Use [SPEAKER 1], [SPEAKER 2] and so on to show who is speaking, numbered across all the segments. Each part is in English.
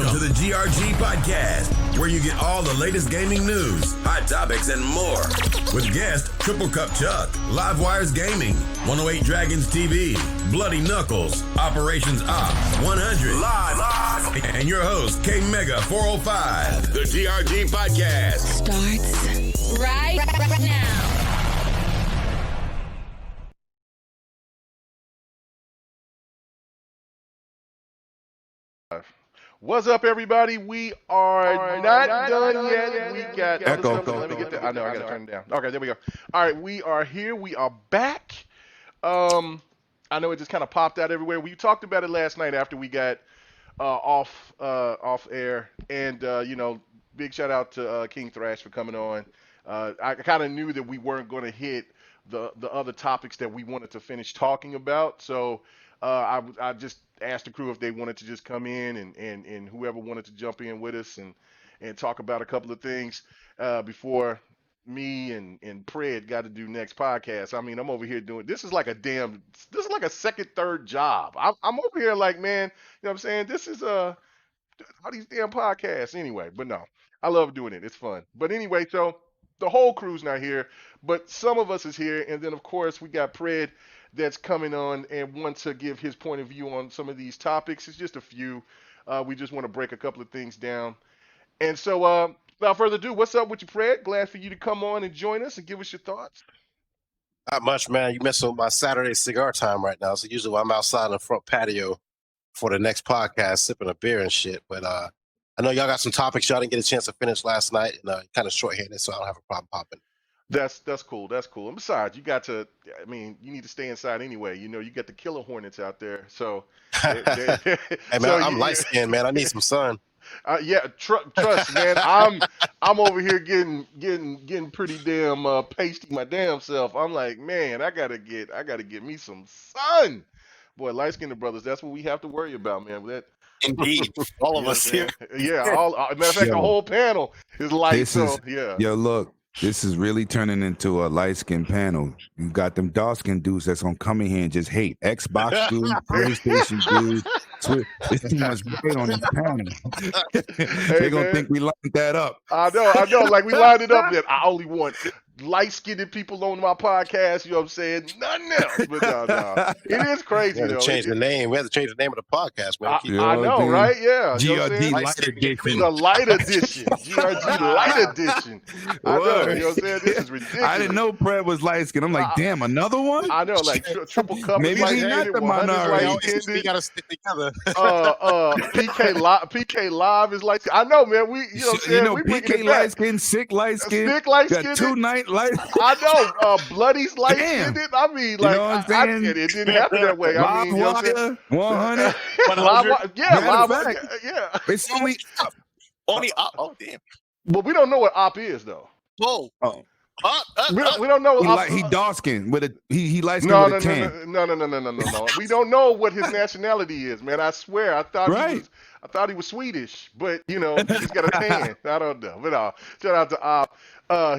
[SPEAKER 1] Welcome to the GRG podcast, where you get all the latest gaming news, hot topics, and more. With guest Triple Cup Chuck, Livewires Gaming, 108 Dragons TV, Bloody Knuckles, Operations Op, 100, live, and your host, K Mega 405. The GRG podcast
[SPEAKER 2] starts right now.
[SPEAKER 3] What's up, everybody? We are not done yet. We got
[SPEAKER 4] Echo.
[SPEAKER 3] Let me get that. I know I gotta turn it down. Okay, there we go. All right, we are here. We are back. I know it just kind of popped out everywhere. We talked about it last night after we got off air, and big shout out to King Thrash for coming on. I kind of knew that we weren't going to hit the other topics that we wanted to finish talking about, so I just asked the crew if they wanted to just come in and whoever wanted to jump in with us and talk about a couple of things before me and Pred got to do next podcast. I mean, I'm over here doing this is like a second, third job. I'm over here like, man, you know what I'm saying? This is all these damn podcasts anyway. But no, I love doing it. It's fun. But anyway, so the whole crew's not here, but some of us is here, and then of course we got Pred that's coming on and wants to give his point of view on some of these topics. It's just a few. We just want to break a couple of things down. And so without further ado, what's up with you, Pred? Glad for you to come on and join us and give us your thoughts.
[SPEAKER 5] Not much, man. You messing with my Saturday cigar time right now. So usually I'm outside on the front patio for the next podcast, sipping a beer and shit. But I know y'all got some topics y'all didn't get a chance to finish last night, and kind of shorthanded, so I don't have a problem popping.
[SPEAKER 3] That's cool. That's cool. And besides, you need to stay inside anyway. You know, you got the killer hornets out there. So,
[SPEAKER 5] hey man, so I'm light skinned, man. I need some sun.
[SPEAKER 3] Trust, man. I'm over here getting pretty damn pasty my damn self. I'm like, man, I gotta get me some sun. Boy, light skinned brothers, that's what we have to worry about, man. That.
[SPEAKER 5] Indeed, all of us here.
[SPEAKER 3] Yeah, matter of fact, the whole panel is light.
[SPEAKER 4] Yo, look. This is really turning into a light-skinned panel. You got them dark-skinned dudes that's gonna come in here and just hate Xbox dudes, PlayStation dudes. There's too much hate on this panel. They're gonna think we lined that up.
[SPEAKER 3] I know. Like we lined it up. That I only want light-skinned people on my podcast. You know what I'm saying? Nothing else. But no. It is crazy.
[SPEAKER 5] We had to change the name. We had to change the name of the podcast, man.
[SPEAKER 3] I know, right? Yeah.
[SPEAKER 4] GRG Light Edition.
[SPEAKER 3] The Light Edition. GRG Light Edition. I know. You know what I'm saying? This is ridiculous.
[SPEAKER 4] I didn't know Pred was light-skinned. I'm like, damn, another one?
[SPEAKER 3] I know, like triple cup.
[SPEAKER 4] Maybe he's not the minority.
[SPEAKER 5] We gotta stick together.
[SPEAKER 3] PK Live is like, I know, man. You know what I'm saying?
[SPEAKER 4] PK light-skinned, sick light-skinned.
[SPEAKER 3] Sick light-skinned.
[SPEAKER 4] Got 2 night light.
[SPEAKER 3] I know. Bloody's light-skinned. I mean, like,
[SPEAKER 4] you know what I'm saying?
[SPEAKER 3] It didn't happen that way. I mean, you know what I'm saying?
[SPEAKER 4] 100.
[SPEAKER 3] Yeah.
[SPEAKER 4] It's only
[SPEAKER 5] Oh, damn.
[SPEAKER 3] But we don't know what op is, though.
[SPEAKER 5] Whoa.
[SPEAKER 4] Oh.
[SPEAKER 3] We don't know what
[SPEAKER 4] he dark skinned with a he light skinned with a tan.
[SPEAKER 3] No. We don't know what his nationality is, man. I swear, I thought he was Swedish, but he's got a tan. I don't know. But shout out to Op.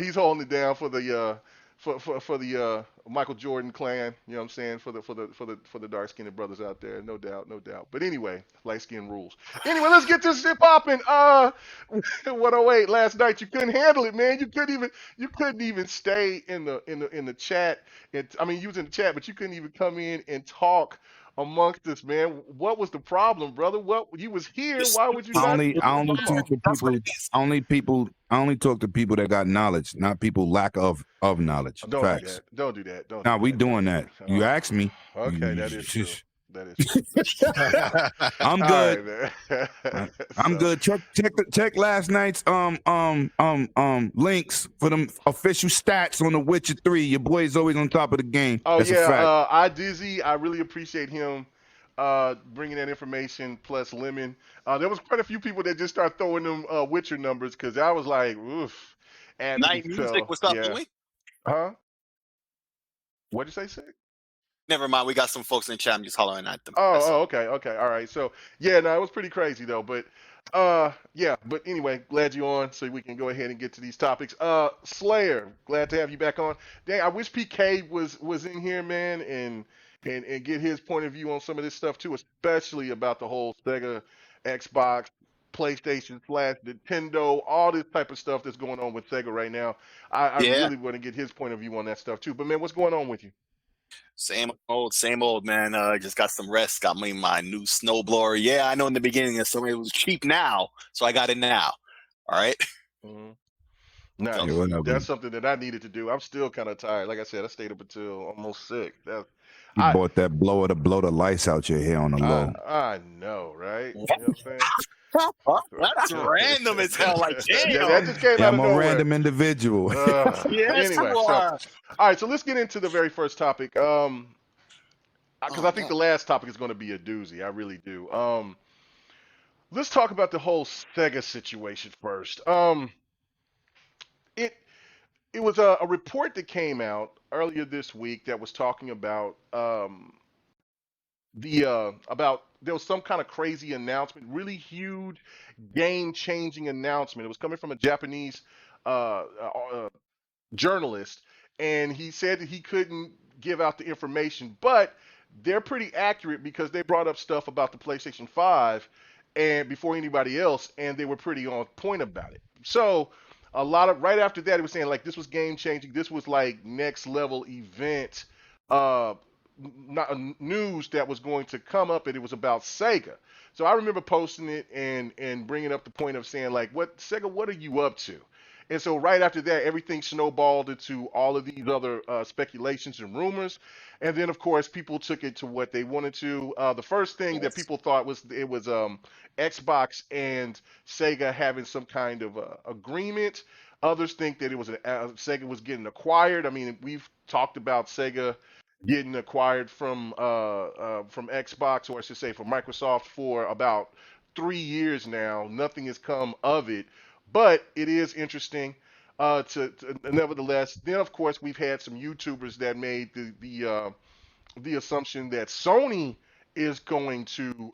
[SPEAKER 3] He's holding it down for the for the Michael Jordan clan. You know what I'm saying? For the dark skinned brothers out there, no doubt. But anyway, light skin rules. Anyway, let's get this shit popping. 108 last night. You couldn't handle it, man. You couldn't even stay in the chat. You was in the chat, but you couldn't even come in and talk amongst us, man. What was the problem, brother? What, you was here? Why would you?
[SPEAKER 4] I only talk to people. I only talk to people that got knowledge, not people lack of knowledge. Facts.
[SPEAKER 3] Don't do that.
[SPEAKER 4] Now we doing that. You asked me.
[SPEAKER 3] Okay, that is true.
[SPEAKER 4] I'm good. Right, I'm good. Check last night's links for them official stats on The Witcher 3. Your boy's always on top of the game.
[SPEAKER 3] Oh,
[SPEAKER 4] that's a fact.
[SPEAKER 3] Dizzy, I really appreciate him bringing that information, plus Lemon. There was quite a few people that just started throwing them Witcher numbers, because I was like, oof. And
[SPEAKER 6] Night music, what's up, boy?
[SPEAKER 3] Huh? What'd you say, Sig?
[SPEAKER 6] Never mind, we got some folks in chat. I'm just hollering at them.
[SPEAKER 3] Okay, all right. So it was pretty crazy though. But but anyway, glad you're on, so we can go ahead and get to these topics. Slayer, glad to have you back on. Dang, I wish PK was in here, man, and get his point of view on some of this stuff too, especially about the whole Sega, Xbox, PlayStation / Nintendo, all this type of stuff that's going on with Sega right now. I
[SPEAKER 6] Yeah.
[SPEAKER 3] really want to get his point of view on that stuff too. But man, what's going on with you?
[SPEAKER 6] Same old, man. Just got some rest. Got me my new snowblower. Yeah, I know in the beginning it was cheap now, so I got it now. All right.
[SPEAKER 3] Mm-hmm. Nice.
[SPEAKER 4] Yeah, whatever.
[SPEAKER 3] That's something that I needed to do. I'm still kind of tired. Like I said, I stayed up until almost 6.
[SPEAKER 4] You
[SPEAKER 3] I
[SPEAKER 4] bought that blower to blow the lights out your hair on the low.
[SPEAKER 3] I know, right? You know what I'm saying?
[SPEAKER 6] That's random as hell. Like, damn.
[SPEAKER 3] Yeah, that just came
[SPEAKER 4] Yeah,
[SPEAKER 3] out
[SPEAKER 4] I'm
[SPEAKER 3] of
[SPEAKER 4] a
[SPEAKER 3] nowhere.
[SPEAKER 4] random individual.
[SPEAKER 6] Yes,
[SPEAKER 3] Anyway,
[SPEAKER 6] you
[SPEAKER 3] so,
[SPEAKER 6] are.
[SPEAKER 3] all right, so let's get into the very first topic. Because
[SPEAKER 6] Oh,
[SPEAKER 3] I think the last topic is going to be a doozy. I really do. Let's talk about the whole Sega situation first. It it was a report that came out earlier this week that was talking about about there was some kind of crazy announcement, really huge, game-changing announcement. It was coming from a Japanese uh, uh, journalist, and he said that he couldn't give out the information, but they're pretty accurate because they brought up stuff about the PlayStation 5 and before anybody else, and they were pretty on point about it. So a lot of right after that, it was saying like this was game changing. This was like next level event, uh, not news that was going to come up, and it was about Sega. So I remember posting it and bringing up the point of saying like, what Sega, what are you up to? And so right after that, everything snowballed into all of these other speculations and rumors. And then, of course, people took it to what they wanted to. The first thing that people thought was it was Xbox and Sega having some kind of agreement. Others think that it was Sega was getting acquired. I mean, we've talked about Sega getting acquired from Xbox, or I should say from Microsoft, for about 3 years now. Nothing has come of it, but it is interesting. Nevertheless, then of course we've had some YouTubers that made the assumption that Sony is going to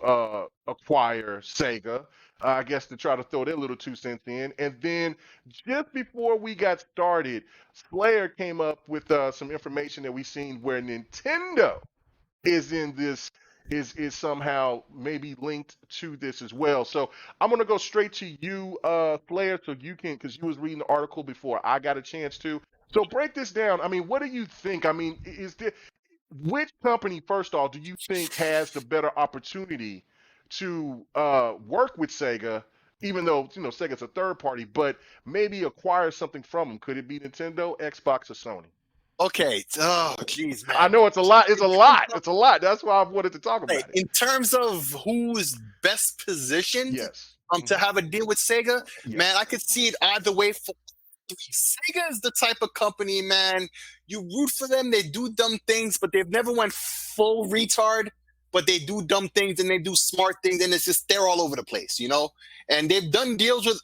[SPEAKER 3] acquire Sega. I guess to try to throw their little 2 cents in. And then just before we got started, Slayer came up with some information that we seen where Nintendo is in this is somehow maybe linked to this as well. So I'm gonna go straight to you, Slayer, so you can because you was reading the article before I got a chance to. So break this down. I mean, what do you think? I mean, is there which company, first off, do you think has the better opportunity to work with Sega, even though Sega's a third party, but maybe acquire something from them? Could it be Nintendo, Xbox, or Sony?
[SPEAKER 6] Okay. Oh, jeez, man.
[SPEAKER 3] I know it's a lot. It's a lot. It's a lot. That's why I wanted to talk about it.
[SPEAKER 6] In terms of who's best positioned
[SPEAKER 3] Yes.
[SPEAKER 6] to have a deal with Sega,
[SPEAKER 3] Yes.
[SPEAKER 6] man, I could see it either way. Sega is the type of company, man, you root for them. They do dumb things, but they've never went full retard. But they do dumb things and they do smart things, and it's just they're all over the place, And they've done deals with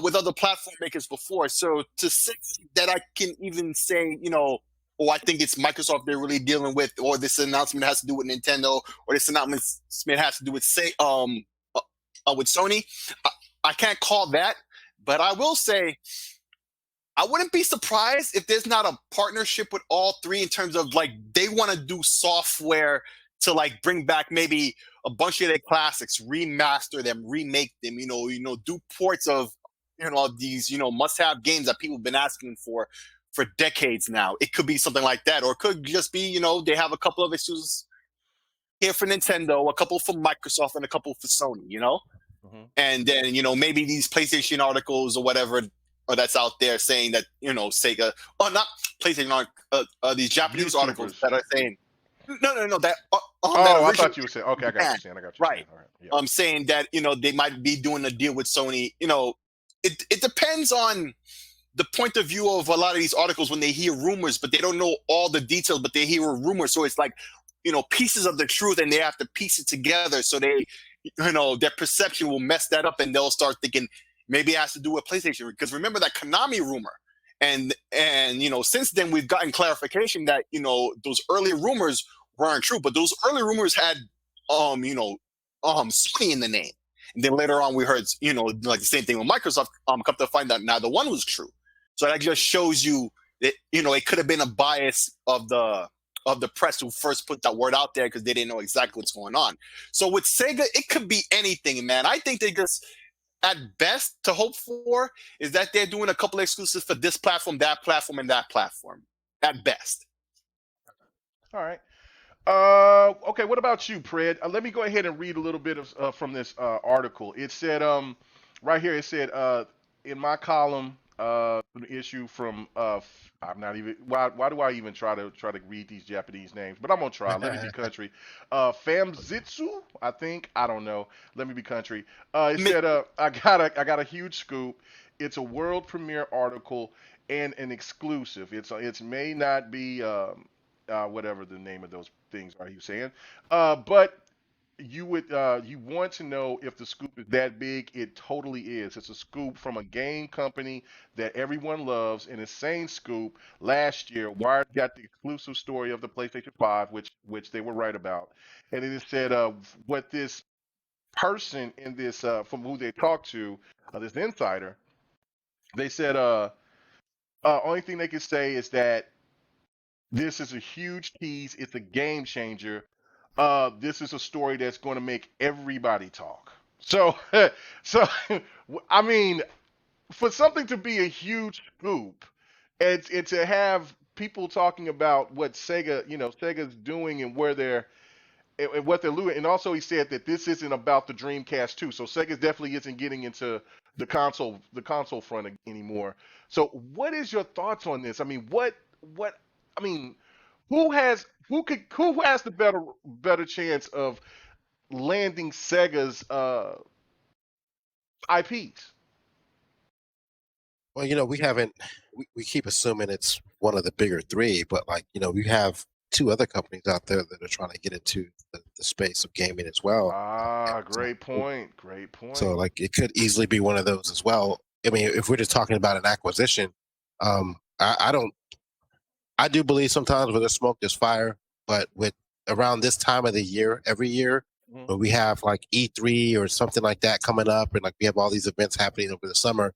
[SPEAKER 6] with other platform makers before. So to say that I can even say, I think it's Microsoft they're really dealing with, or this announcement has to do with Nintendo, or this announcement has to do with with Sony, I can't call that. But I will say, I wouldn't be surprised if there's not a partnership with all three in terms of like they want to do software to like bring back maybe a bunch of their classics, remaster them, remake them, do ports of these must-have games that people have been asking for decades now. It could be something like that, or it could just be they have a couple of issues here for Nintendo, a couple for Microsoft, and a couple for Sony,
[SPEAKER 3] Mm-hmm.
[SPEAKER 6] And then maybe these PlayStation articles or whatever or that's out there saying that Sega, not PlayStation, these Japanese
[SPEAKER 3] YouTubers.
[SPEAKER 6] articles that are saying no that
[SPEAKER 3] I thought you were saying. Okay, I got what you're saying. I got you.
[SPEAKER 6] Right.
[SPEAKER 3] All right. Yeah.
[SPEAKER 6] I'm saying that they might be doing a deal with Sony. It depends on the point of view of a lot of these articles when they hear rumors, but they don't know all the details, but they hear a rumor, so it's like pieces of the truth, and they have to piece it together. So they their perception will mess that up, and they'll start thinking maybe it has to do with PlayStation. Because remember that Konami rumor, and since then we've gotten clarification that those early rumors weren't true, but those early rumors had Sony in the name, and then later on we heard like the same thing with Microsoft. Come to find out neither one was true. So that just shows you that it could have been a bias of the of the press who first put that word out there because they didn't know exactly what's going on. So with Sega, it could be anything, man. I think they just, at best, to hope for is that they're doing a couple of exclusives for this platform, that platform, and that platform. At best.
[SPEAKER 3] All right. Okay. What about you, Pred? Let me go ahead and read a little bit of from this article. It said, right here, it said, in my column, an issue from, I'm not even. Why do I even try to read these Japanese names? But I'm gonna try. Let me be country. Famzitsu, I think. I don't know. Let me be country. It said, I got a huge scoop. It's a world premiere article and an exclusive. It's may not be whatever the name of those things are. He was saying, but you want to know if the scoop is that big. It totally is. It's a scoop from a game company that everyone loves. And the same scoop last year, Wired got the exclusive story of the PlayStation 5, which they were right about. And it said what this person in this from who they talked to, this insider, they said only thing they could say is that this is a huge tease. It's a game changer. This is a story that's going to make everybody talk. So, so I mean, for something to be a huge scoop, and to have people talking about what Sega, Sega's doing and where they're and what they're doing, and also he said that this isn't about the Dreamcast too. So Sega definitely isn't getting into the console front anymore. So, what is your thoughts on this? I mean, what I mean, who has the better chance of landing Sega's IPs?
[SPEAKER 5] Well, we haven't. We keep assuming it's one of the bigger three, but we have two other companies out there that are trying to get into the space of gaming as well.
[SPEAKER 3] Ah, great point. Great point.
[SPEAKER 5] So it could easily be one of those as well. I mean, if we're just talking about an acquisition, I don't. I do believe sometimes where there's smoke, there's fire. But with around this time of the year, every year, when we have like E3 or something like that coming up, and we have all these events happening over the summer,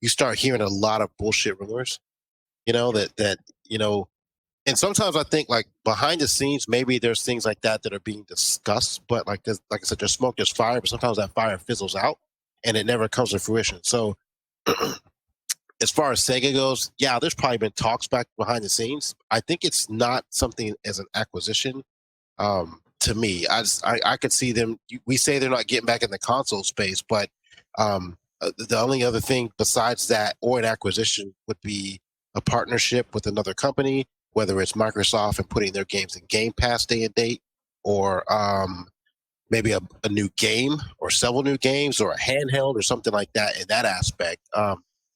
[SPEAKER 5] you start hearing a lot of bullshit rumors. And sometimes I think behind the scenes, maybe there's things like that are being discussed. But like I said, there's smoke, there's fire, but sometimes that fire fizzles out and it never comes to fruition. So as far as Sega goes, yeah, there's probably been talks back behind the scenes. I think it's not something as an acquisition. To me, I could see them. We say they're not getting back in the console space, but the only other thing besides that or an acquisition would be a partnership with another company, whether it's Microsoft and putting their games in Game Pass day and date, or maybe a new game or several new games or a handheld or something like that in that aspect.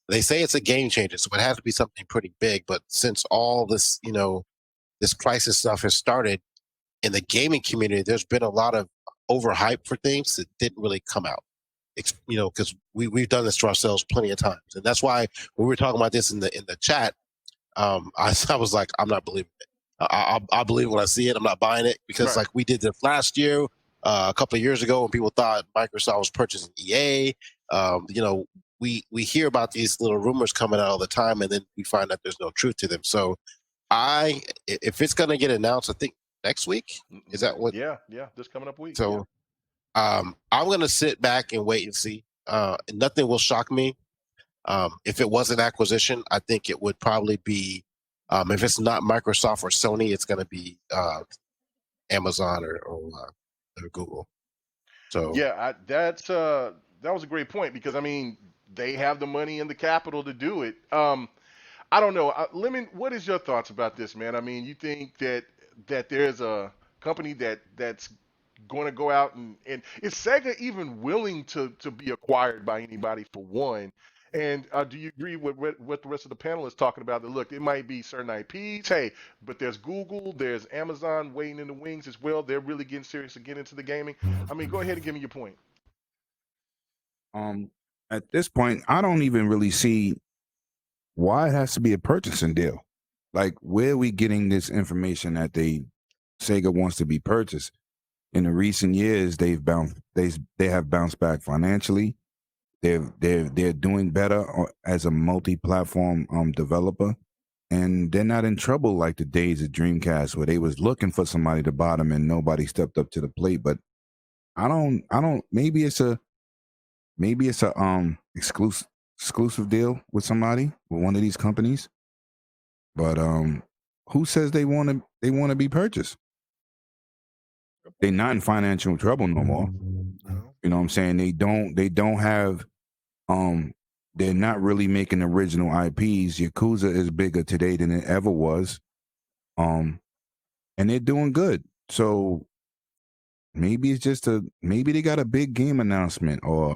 [SPEAKER 5] They say it's a game changer, so it has to be something pretty big. But since all this, this crisis stuff has started in the gaming community, there's been a lot of overhype for things that didn't really come out. Because we've done this to ourselves plenty of times, and that's why when we were talking about this in the chat, I was like, I'm not believing it. I'll believe it when I see it. I'm not buying it because
[SPEAKER 3] Right.
[SPEAKER 5] we did this last year, a couple of years ago, when people thought Microsoft was purchasing EA. We hear about these little rumors coming out all the time, and then we find that there's no truth to them. So, if it's gonna get announced, I think next week. Is that what?
[SPEAKER 3] Yeah, this coming up week.
[SPEAKER 5] So, I'm gonna sit back and wait and see. Nothing will shock me. If it was an acquisition, I think it would probably be. If it's not Microsoft or Sony, it's gonna be Amazon or Google. So
[SPEAKER 3] Yeah, that was a great point because I mean they have the money and the capital to do it. I don't know, Lemon. What is your thoughts about this, man? I mean, you think that there's a company that's going to go out and is Sega even willing to be acquired by anybody for one? And do you agree with what the rest of the panel is talking about? That look, it might be certain IPs, hey, but there's Google, there's Amazon waiting in the wings as well. They're really getting serious to get into the gaming. I mean, go ahead and give me your point.
[SPEAKER 4] At this point, I don't even really see why it has to be a purchasing deal. Like, where are we getting this information that Sega wants to be purchased? In the recent years, they have bounced back financially. They're doing better as a multi-platform developer. and they're not in trouble like the days of Dreamcast where they was looking for somebody to buy them and nobody stepped up to the plate. But I don't. Maybe it's a exclusive deal with somebody, with one of these companies. But who says they want to be purchased? They're not in financial trouble no more. You know what I'm saying? They don't have they're not really making original IPs. Yakuza is bigger today than it ever was. And they're doing good. So maybe it's just maybe they got a big game announcement or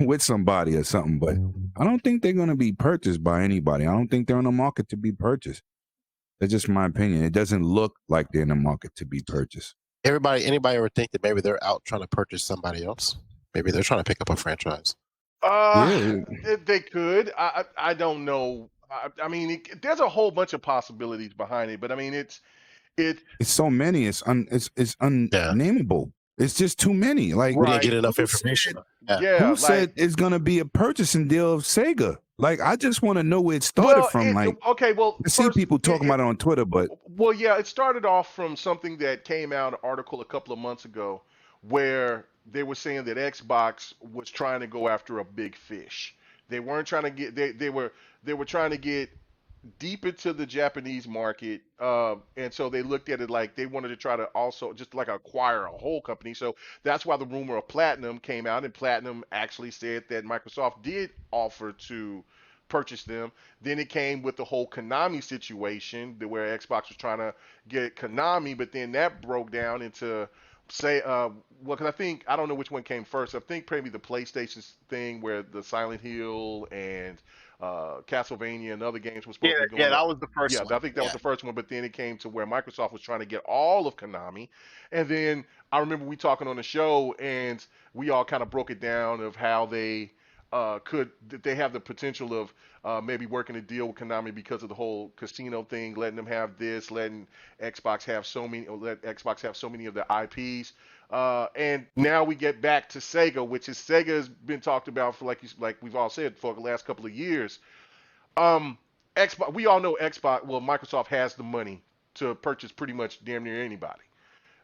[SPEAKER 4] with somebody or something, but I don't think they're going to be purchased by anybody. I don't think they're on the market to be purchased. That's just my opinion. It doesn't look like they're in the market to be purchased.
[SPEAKER 5] Anybody ever think that maybe they're out trying to purchase somebody else? Maybe they're trying to pick up a franchise.
[SPEAKER 3] They could. I don't know. I mean, there's a whole bunch of possibilities behind it, but I mean, it's
[SPEAKER 4] so many. It's unnameable. It's just too many. Like
[SPEAKER 5] we didn't get enough information.
[SPEAKER 4] Who said it's gonna be a purchasing deal of Sega? Like, I just want to know where it started from. I see people talking about it on Twitter, but
[SPEAKER 3] it started off from something that came out, an article a couple of months ago, where they were saying that Xbox was trying to go after a big fish. They weren't trying to get they were trying to get deep into the Japanese market, and so they looked at it like they wanted to try to also just like acquire a whole company. So that's why the rumor of Platinum came out, and Platinum actually said that Microsoft did offer to purchase them. Then it came with the whole Konami situation, where Xbox was trying to get Konami, but then that broke down into because I don't know which one came first. I think probably the PlayStation thing where the Silent Hill and Castlevania and other games were supposed to be going.
[SPEAKER 6] Yeah, that was the first one.
[SPEAKER 3] I think that was the first one, but then it came to where Microsoft was trying to get all of Konami. And then I remember we talking on the show, and we all kind of broke it down of how they they have the potential of maybe working a deal with Konami because of the whole casino thing, letting them have this, letting Xbox have so many of their IPs. And now we get back to Sega, which is Sega's been talked about for like we've all said for the last couple of years. Xbox, we all know Microsoft has the money to purchase pretty much damn near anybody.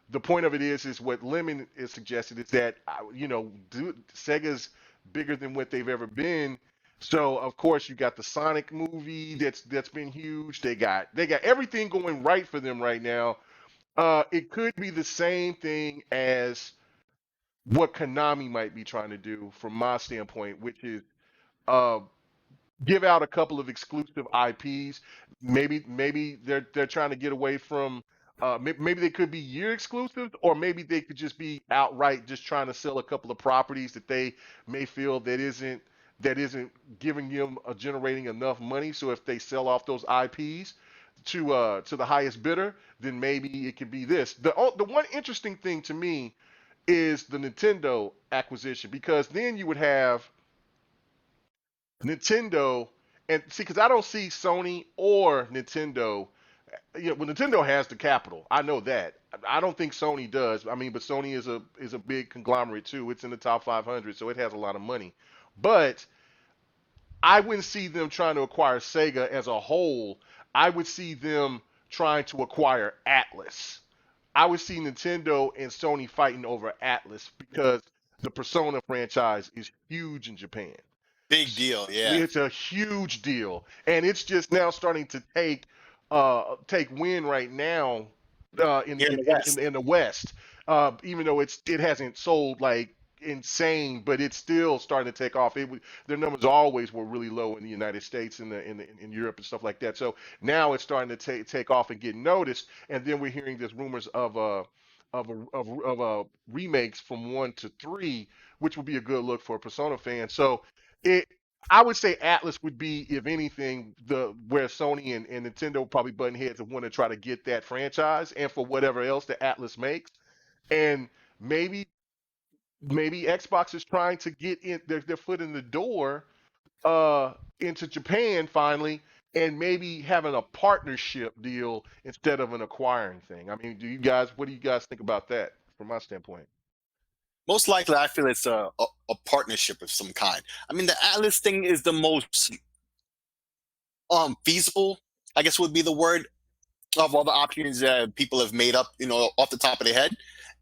[SPEAKER 3] The point of it is what Lemon is suggested is that Sega's bigger than what they've ever been. So of course you got the Sonic movie that's been huge. They got everything going right for them right now. It could be the same thing as what Konami might be trying to do from my standpoint, which is give out a couple of exclusive IPs. Maybe they're trying to get away from maybe they could be year exclusives, or maybe they could just be outright just trying to sell a couple of properties that they may feel that isn't giving them generating enough money. So if they sell off those IPs to the highest bidder, then maybe it could be this. The one interesting thing to me is the Nintendo acquisition, because then you would have Nintendo, and see, because I don't see Sony or Nintendo. Nintendo has the capital. I know that. I don't think Sony does. I mean, but Sony is a big conglomerate too. It's in the top 500, so it has a lot of money. But I wouldn't see them trying to acquire Sega as a whole. I would see them trying to acquire Atlas. I would see Nintendo and Sony fighting over Atlas because the Persona franchise is huge in Japan.
[SPEAKER 6] Big deal, yeah.
[SPEAKER 3] It's a huge deal, and it's just now starting to take wind right now in the West. Even though it hasn't sold like insane, but it's still starting to take off. Their numbers always were really low in the United States and in Europe and stuff like that. So now it's starting to take off and get noticed. And then we're hearing there's rumors of remakes from 1 to 3, which would be a good look for a Persona fan. So I would say Atlas would be, if anything, where Sony and Nintendo probably button heads and want to try to get that franchise, and for whatever else that Atlas makes. And maybe Xbox is trying to get in their foot in the door into Japan finally, and maybe having a partnership deal instead of an acquiring thing. I mean, what do you guys think about that from my standpoint?
[SPEAKER 6] Most likely, I feel it's a partnership of some kind. I mean, the Atlas thing is the most feasible I guess would be the word, of all the options that people have made up, off the top of their head.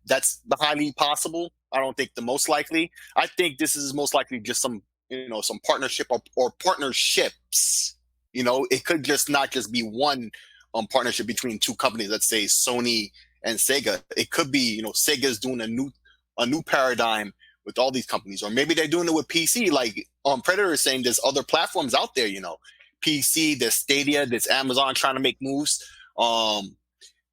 [SPEAKER 6] That's the highly possible. I don't think the most likely. I think this is most likely just some partnership or partnerships. It could just not just be one partnership between two companies. Let's say Sony and Sega. It could be Sega's doing a new paradigm with all these companies, or maybe they're doing it with PC. Like Predator is saying, there's other platforms out there. PC, there's Stadia, there's Amazon trying to make moves.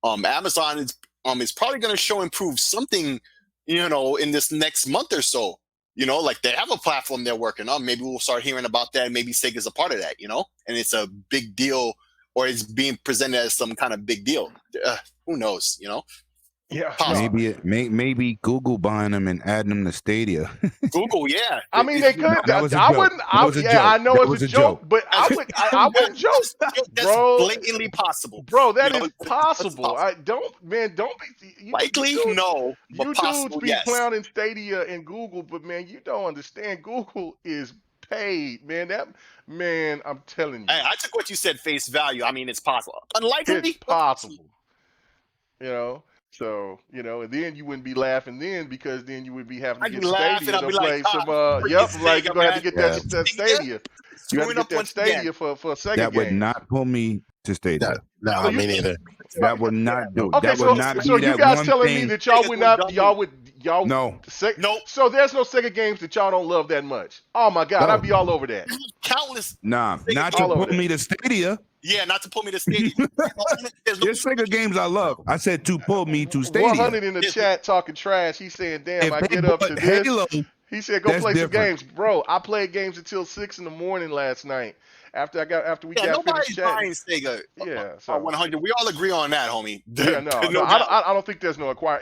[SPEAKER 6] Amazon is probably going to show and prove something, in this next month or so. Like they have a platform they're working on. Maybe we'll start hearing about that. Maybe Sega's a part of that, and it's a big deal, or it's being presented as some kind of big deal. Who knows,
[SPEAKER 3] Yeah.
[SPEAKER 4] Maybe Google buying them and adding them to Stadia.
[SPEAKER 6] Google, yeah.
[SPEAKER 3] I mean, they could.
[SPEAKER 4] That was a
[SPEAKER 3] I
[SPEAKER 4] joke.
[SPEAKER 3] wouldn't.
[SPEAKER 4] That was a joke.
[SPEAKER 3] I know
[SPEAKER 4] That
[SPEAKER 3] it's
[SPEAKER 4] was
[SPEAKER 3] a
[SPEAKER 4] a
[SPEAKER 3] joke,
[SPEAKER 4] joke.
[SPEAKER 3] but I wouldn't joke,
[SPEAKER 6] That's
[SPEAKER 3] bro.
[SPEAKER 6] blatantly possible,
[SPEAKER 3] bro. That is
[SPEAKER 6] That's
[SPEAKER 3] possible. I don't be.
[SPEAKER 6] Likely, no, but
[SPEAKER 3] You
[SPEAKER 6] possible,
[SPEAKER 3] dudes be
[SPEAKER 6] yes.
[SPEAKER 3] clowning Stadia and Google, but man, you don't understand. Google is paid, man. I'm telling you,
[SPEAKER 6] I took what you said face value. I mean, it's possible. Unlikely,
[SPEAKER 3] it's possible. So, and then you wouldn't be laughing then, because then you would be having to
[SPEAKER 6] I'd
[SPEAKER 3] get
[SPEAKER 6] be laughing.
[SPEAKER 3] Stadia
[SPEAKER 6] I'd
[SPEAKER 3] to
[SPEAKER 6] be
[SPEAKER 3] play
[SPEAKER 6] like,
[SPEAKER 3] some,
[SPEAKER 6] freaking
[SPEAKER 3] like you're
[SPEAKER 6] Sega,
[SPEAKER 3] going to have to
[SPEAKER 6] man.
[SPEAKER 3] get that Stadia. You have
[SPEAKER 6] Screwing
[SPEAKER 3] to
[SPEAKER 6] up
[SPEAKER 3] get that
[SPEAKER 6] once again.
[SPEAKER 3] Stadia for Sega
[SPEAKER 4] That would
[SPEAKER 3] games.
[SPEAKER 4] not pull me to Stadia.
[SPEAKER 5] No, me neither.
[SPEAKER 4] That would not do.
[SPEAKER 3] Okay,
[SPEAKER 4] That would not
[SPEAKER 3] so
[SPEAKER 4] be
[SPEAKER 3] you
[SPEAKER 4] that
[SPEAKER 3] guys
[SPEAKER 4] one
[SPEAKER 3] telling me
[SPEAKER 4] thing.
[SPEAKER 3] that y'all would not, y'all
[SPEAKER 4] No.
[SPEAKER 6] Nope.
[SPEAKER 3] So there's no Sega games that y'all don't love that much. Oh my God,
[SPEAKER 4] No.
[SPEAKER 3] I'd be all over that.
[SPEAKER 6] Countless.
[SPEAKER 4] Nah, not to
[SPEAKER 3] all over
[SPEAKER 4] pull me to Stadia.
[SPEAKER 6] Yeah, not to pull me to Stadia. There's no-
[SPEAKER 4] There's Sega games I love. I said to pull me to Stadia.
[SPEAKER 3] 100 in the chat talking trash. He's saying, "Damn,
[SPEAKER 4] If
[SPEAKER 3] I
[SPEAKER 4] they
[SPEAKER 3] get up
[SPEAKER 4] bought
[SPEAKER 3] to this."
[SPEAKER 4] Halo,
[SPEAKER 3] He said, "Go
[SPEAKER 4] that's
[SPEAKER 3] play some
[SPEAKER 4] different.
[SPEAKER 3] games, bro." I played games until 6 in the morning last night after we got finished
[SPEAKER 6] nobody's
[SPEAKER 3] chatting.
[SPEAKER 6] buying Sega.
[SPEAKER 3] Yeah, so
[SPEAKER 6] 100. We all agree on that, homie.
[SPEAKER 3] yeah, no,
[SPEAKER 6] doubt.
[SPEAKER 3] I don't think there's no acquire.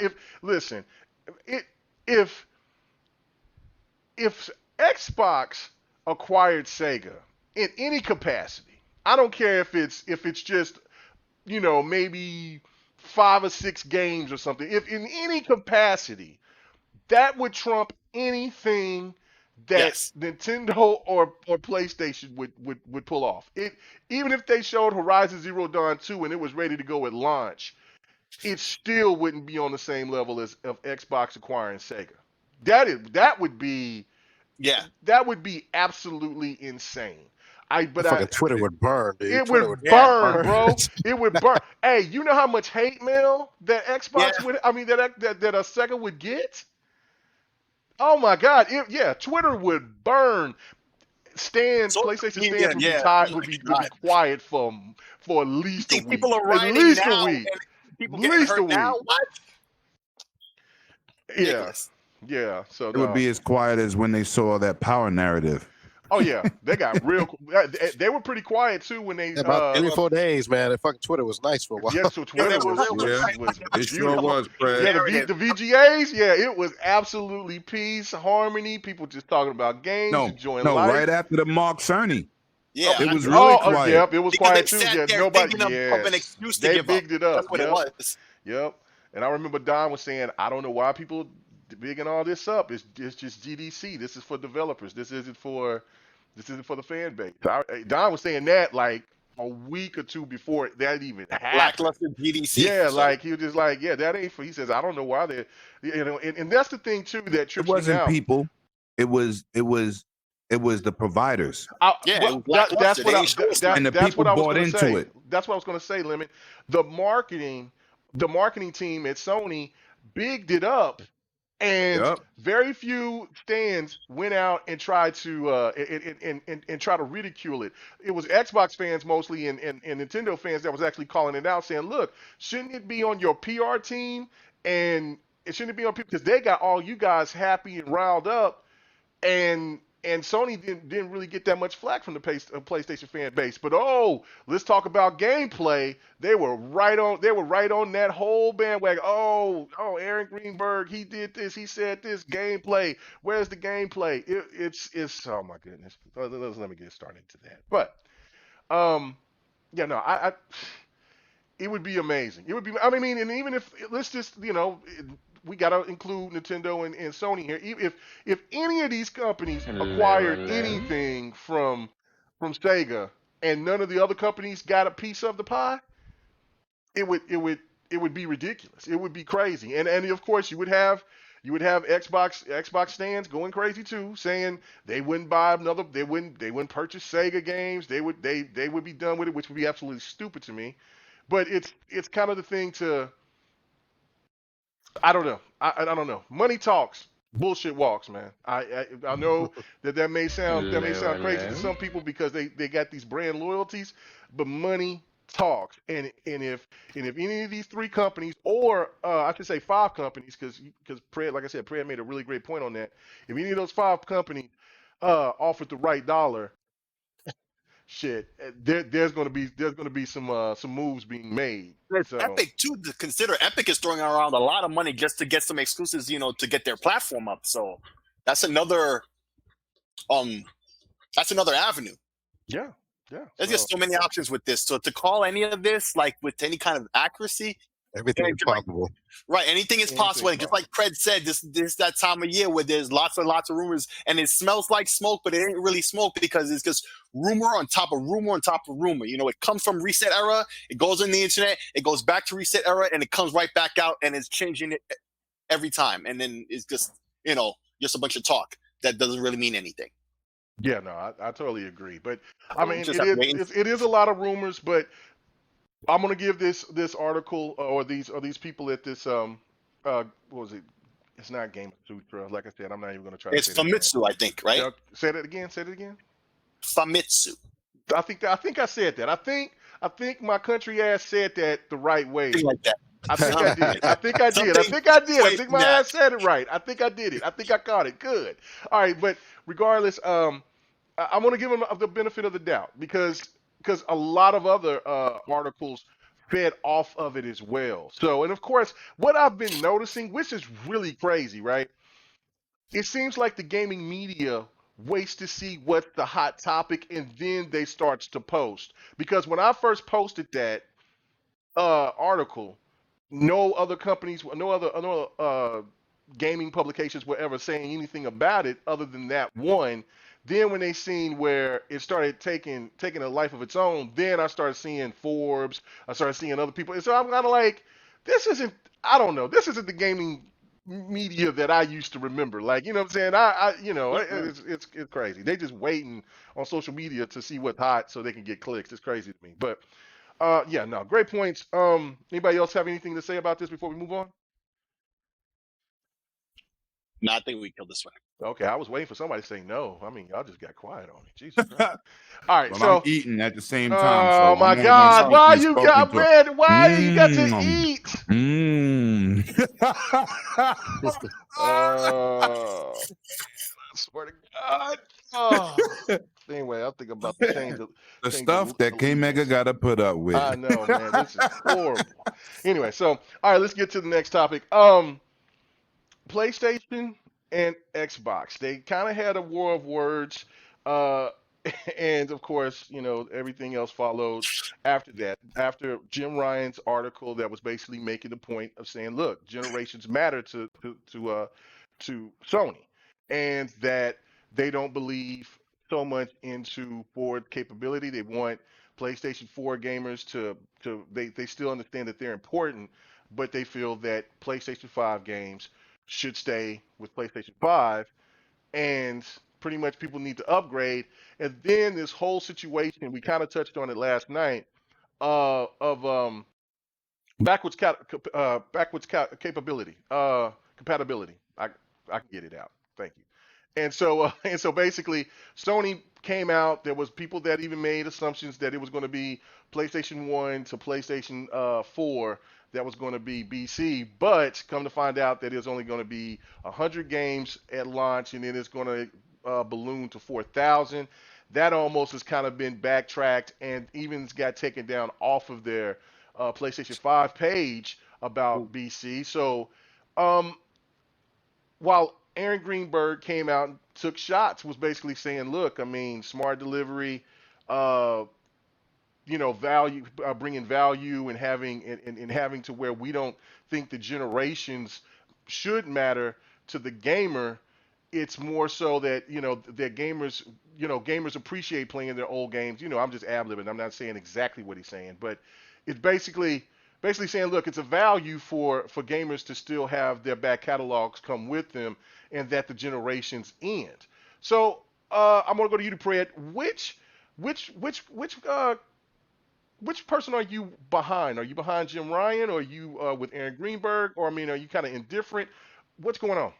[SPEAKER 3] If Xbox acquired Sega in any capacity, I don't care if it's just maybe 5 or 6 games or something. If in any capacity, that would trump anything that
[SPEAKER 6] Yes.
[SPEAKER 3] Nintendo or PlayStation would pull off. Even if they showed Horizon Zero Dawn 2 and it was ready to go at launch, it still wouldn't be on the same level as of Xbox acquiring Sega. That would be
[SPEAKER 6] Yeah.
[SPEAKER 3] absolutely insane.
[SPEAKER 5] Fucking Twitter would burn, dude.
[SPEAKER 3] It
[SPEAKER 5] Twitter
[SPEAKER 3] would
[SPEAKER 6] burn.
[SPEAKER 3] burn, bro. It would burn. Hey, you know how much hate mail that Xbox
[SPEAKER 6] Yeah.
[SPEAKER 3] would? I mean, that a Sega would get. Oh my God! Twitter would burn. PlayStation stands would be tired, would be quiet for at least a week.
[SPEAKER 6] People are
[SPEAKER 3] At
[SPEAKER 6] writing
[SPEAKER 3] least
[SPEAKER 6] now,
[SPEAKER 3] a week.
[SPEAKER 6] and people
[SPEAKER 3] At
[SPEAKER 6] getting
[SPEAKER 3] least a
[SPEAKER 6] hurt
[SPEAKER 3] week.
[SPEAKER 6] now. What?
[SPEAKER 3] Yeah,
[SPEAKER 6] Ridiculous.
[SPEAKER 3] yeah. So
[SPEAKER 4] it would be as quiet as when they saw that power narrative.
[SPEAKER 3] Oh yeah, they got real. They were pretty quiet too when they.
[SPEAKER 5] About 3 or 4 days, man. That fucking Twitter was nice for a while.
[SPEAKER 3] Yeah, so Twitter was
[SPEAKER 4] It sure
[SPEAKER 3] beautiful.
[SPEAKER 4] was, Fred.
[SPEAKER 3] Yeah, the VGAs, yeah, it was absolutely peace, harmony, people just talking about games, enjoying life.
[SPEAKER 4] Right after the Mark Cerny.
[SPEAKER 6] Yeah.
[SPEAKER 4] It was really quiet.
[SPEAKER 3] Yep, it was
[SPEAKER 6] Because
[SPEAKER 3] quiet
[SPEAKER 6] they
[SPEAKER 3] too.
[SPEAKER 6] sat
[SPEAKER 3] Yeah,
[SPEAKER 6] there
[SPEAKER 3] nobody.
[SPEAKER 6] thinking of an excuse to
[SPEAKER 3] they
[SPEAKER 6] give
[SPEAKER 3] bigged it up.
[SPEAKER 6] That's what it was.
[SPEAKER 3] Yep. And I remember Don was saying, I don't know why people bigging all this up. It's just GDC. This is for developers. This isn't for the fan base. Don was saying that like a week or two before that even happened.
[SPEAKER 6] Lackluster GDC.
[SPEAKER 3] Yeah,
[SPEAKER 6] So,
[SPEAKER 3] like he was just like, yeah, that ain't for. He says, I don't know why they're, and that's the thing too that
[SPEAKER 4] It
[SPEAKER 3] trips me
[SPEAKER 4] wasn't
[SPEAKER 3] out.
[SPEAKER 4] people. It was the providers.
[SPEAKER 6] Yeah,
[SPEAKER 3] Well,
[SPEAKER 6] it was
[SPEAKER 3] that's what I,
[SPEAKER 6] lackluster.
[SPEAKER 3] that,
[SPEAKER 4] And the
[SPEAKER 3] that's
[SPEAKER 4] people
[SPEAKER 3] what I was
[SPEAKER 4] bought
[SPEAKER 3] gonna
[SPEAKER 4] into
[SPEAKER 3] say.
[SPEAKER 4] it.
[SPEAKER 3] That's what I was gonna say, Lemon. The marketing team at Sony bigged it up, and
[SPEAKER 4] Yep.
[SPEAKER 3] very few stands went out and tried to and try to ridicule it. It was Xbox fans mostly and Nintendo fans that was actually calling it out, saying, "Look, shouldn't it be on your PR team and it shouldn't be on people because they got all you guys happy and riled up." And Sony didn't really get that much flack from the PlayStation fan base. But let's talk about gameplay. They were right on that whole bandwagon. Oh, Aaron Greenberg, he did this, he said this, gameplay. Where's the gameplay? It's oh my goodness. Let me get started to that. But yeah, no, I it would be amazing. It would be, I mean, and even if let's just, we got to include Nintendo and Sony here. If any of these companies acquired anything from Sega, and none of the other companies got a piece of the pie, it would be ridiculous. It would be crazy. And of course you would have Xbox stands going crazy too, saying they wouldn't buy another, they wouldn't purchase Sega games. They would be done with it, which would be absolutely stupid to me. But it's kind of the thing to, I don't know. I don't know. Money talks. Bullshit walks, man. I know that may sound crazy to some people because they got these brand loyalties, but money talks. And if any of these three companies, or I should say five companies, because Pred, like I said, Pred made a really great point on that. If any of those five companies offered the right dollar, shit, there's gonna be some moves being made.
[SPEAKER 6] There's
[SPEAKER 3] So
[SPEAKER 6] Epic too. To consider, Epic is throwing around a lot of money just to get some exclusives, to get their platform up. So that's another um that's another avenue.
[SPEAKER 3] yeah, yeah.
[SPEAKER 6] There's
[SPEAKER 3] So
[SPEAKER 6] just so many options with this. So to call any of this like with any kind of accuracy,
[SPEAKER 5] Everything is
[SPEAKER 6] just like
[SPEAKER 5] possible.
[SPEAKER 6] right, anything is possible. And just like Craig said, this that time of year where there's lots and lots of rumors, and it smells like smoke, but it ain't really smoke because it's just rumor on top of rumor on top of rumor. It comes from Reset Era, it goes in the internet, it goes back to Reset Era, and it comes right back out, and it's changing it every time. And then it's just a bunch of talk that doesn't really mean anything.
[SPEAKER 3] yeah, no, I totally agree. But I mean,
[SPEAKER 6] Just
[SPEAKER 3] it is a lot of rumors, but I'm gonna give this article or these people at this what was it? It's not Game of Sutra. Like I said, I'm not even gonna try to
[SPEAKER 6] It's
[SPEAKER 3] say that again.
[SPEAKER 6] Famitsu, I think, right?
[SPEAKER 3] Yeah, say that again. Say it again.
[SPEAKER 6] Famitsu.
[SPEAKER 3] I think I said that. I think my country ass said that the right way.
[SPEAKER 6] Something like that.
[SPEAKER 3] I think I did. I think I did. I think I did. I think my ass said it right. I think I did it. I think I caught it. Good. All right, but regardless, I want to give them the benefit of the doubt because a lot of other articles fed off of it as well. So, and of course, what I've been noticing, which is really crazy, right? It seems like the gaming media waits to see what's the hot topic and then they starts to post. Because when I first posted that article, no other companies, no other gaming publications were ever saying anything about it other than that one. Then when they seen where it started taking a life of its own, then I started seeing Forbes, I started seeing other people, and so I'm kind of like, this isn't, I don't know, this isn't the gaming media that I used to remember. Like, you know what I'm saying? It's crazy. They just waiting on social media to see what's hot so they can get clicks. It's crazy to me. But yeah, no, great points. Anybody else have anything to say about this before we move on?
[SPEAKER 6] No, I think we killed this one.
[SPEAKER 3] Okay, I was waiting for somebody to say no. I mean, y'all just got quiet on me. Jesus Christ. All right,
[SPEAKER 4] Well,
[SPEAKER 3] so
[SPEAKER 4] I'm eating at the same
[SPEAKER 3] oh
[SPEAKER 4] time. So
[SPEAKER 3] my
[SPEAKER 4] I'm only
[SPEAKER 3] God,
[SPEAKER 4] gonna
[SPEAKER 3] why
[SPEAKER 4] speak
[SPEAKER 3] you
[SPEAKER 4] when
[SPEAKER 3] got
[SPEAKER 4] spoken to.
[SPEAKER 3] man? Why you got to
[SPEAKER 4] Mm.
[SPEAKER 3] eat? I swear to God. Oh. Anyway, I think I'm about to change
[SPEAKER 4] The
[SPEAKER 3] change
[SPEAKER 4] stuff that K Mega got to put up with.
[SPEAKER 3] I know, man. This is horrible. Anyway, so all right, let's get to the next topic. PlayStation and Xbox. They kind of had a war of words, uh, and of course, everything else followed after that. After Jim Ryan's article, that was basically making the point of saying, look, generations matter to Sony, and that they don't believe so much into forward capability. They want PlayStation 4 gamers they still understand that they're important, but they feel that PlayStation 5 games should stay with PlayStation 5, and pretty much people need to upgrade. And then this whole situation, we kind of touched on it last night, of capability, compatibility. I can get it out. Thank you. And so basically, Sony came out. There was people that even made assumptions that it was going to be PlayStation 1 to PlayStation 4 that was going to be BC, but come to find out that it's only going to be 100 games at launch, and then it's going to balloon to 4,000. That almost has kind of been backtracked and even got taken down off of their PlayStation 5 page about BC. So um, while Aaron Greenberg came out and took shots, was basically saying, look, I mean, smart delivery, uh, value, bringing value and having to where we don't think the generations should matter to the gamer. it's more so that that gamers appreciate playing their old games. I'm just ad-libbing. I'm not saying exactly what he's saying, but it's basically saying, look, it's a value for gamers to still have their back catalogs come with them, and that the generations end. So I'm gonna go to you, Pred. Which person are you behind? Are you behind Jim Ryan, or are you with Aaron Greenberg, or I mean, are you kind of indifferent? What's going on?